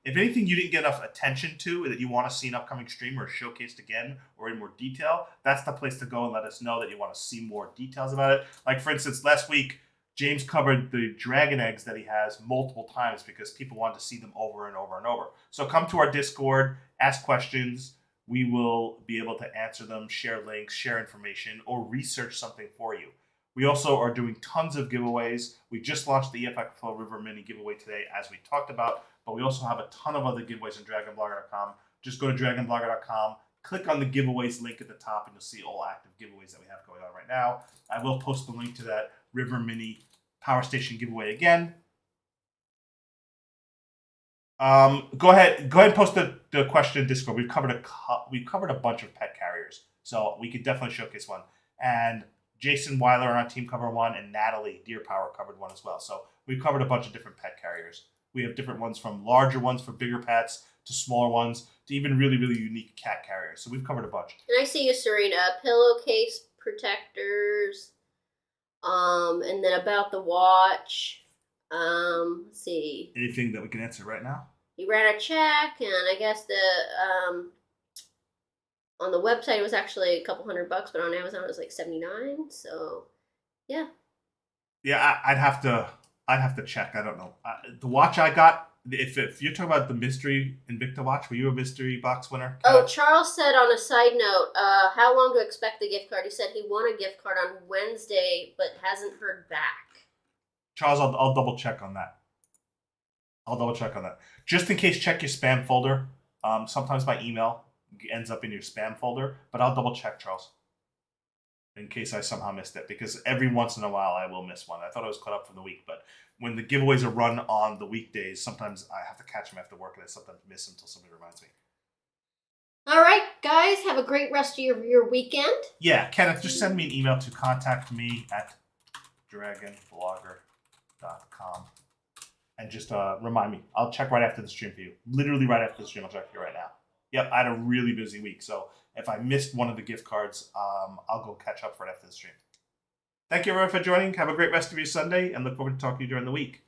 Speaker 1: if anything you didn't get enough attention to that you want to see an upcoming stream or showcased again or in more detail, that's the place to go and let us know that you want to see more details about it. Like, for instance, last week, James covered the dragon eggs that he has multiple times because people wanted to see them over and over and over. So come to our Discord, ask questions. We will be able to answer them, share links, share information, or research something for you. We also are doing tons of giveaways. We just launched the EFX Flow River Mini giveaway today, as we talked about, but we also have a ton of other giveaways on DragonBlogger.com. Just go to DragonBlogger.com, click on the giveaways link at the top, and you'll see all active giveaways that we have going on right now. I will post the link to that River Mini Power Station giveaway again. Go ahead and post the question in Discord. We've covered a bunch of pet carriers, so we could definitely showcase one. And Jason Weiler on our team covered one, and Natalie Deer Power covered one as well. So we've covered a bunch of different pet carriers. We have different ones, from larger ones for bigger pets to smaller ones to even really, really unique cat carriers. So we've covered a bunch.
Speaker 2: And I see you, Serena. Pillowcase protectors. And then about the watch. Let's see.
Speaker 1: Anything that we can answer right now?
Speaker 2: He ran a check, and I guess on the website it was actually a couple $100, but on Amazon it was like $79. So, yeah.
Speaker 1: Yeah, I'd have to check. I don't know. The watch I got. If you're talking about the mystery Invicta watch, were you a mystery box winner?
Speaker 2: Oh, Charles said on a side note, how long to expect the gift card? He said he won a gift card on Wednesday, but hasn't heard back.
Speaker 1: Charles, I'll double check on that. Just in case, check your spam folder. Sometimes my email ends up in your spam folder, but I'll double check, Charles, in case I somehow missed it, because every once in a while I will miss one. I thought I was caught up for the week, but when the giveaways are run on the weekdays, sometimes I have to catch them after work, and I sometimes miss them until somebody reminds me.
Speaker 2: All right, guys, have a great rest of your weekend.
Speaker 1: Yeah, Kenneth, just send me an email to contact me at DragonBlogger.com. And just remind me. I'll check right after the stream for you. Literally right after the stream, I'll check for you right now. Yep, I had a really busy week, so if I missed one of the gift cards, I'll go catch up right after the stream. Thank you everyone for joining. Have a great rest of your Sunday, and look forward to talking to you during the week.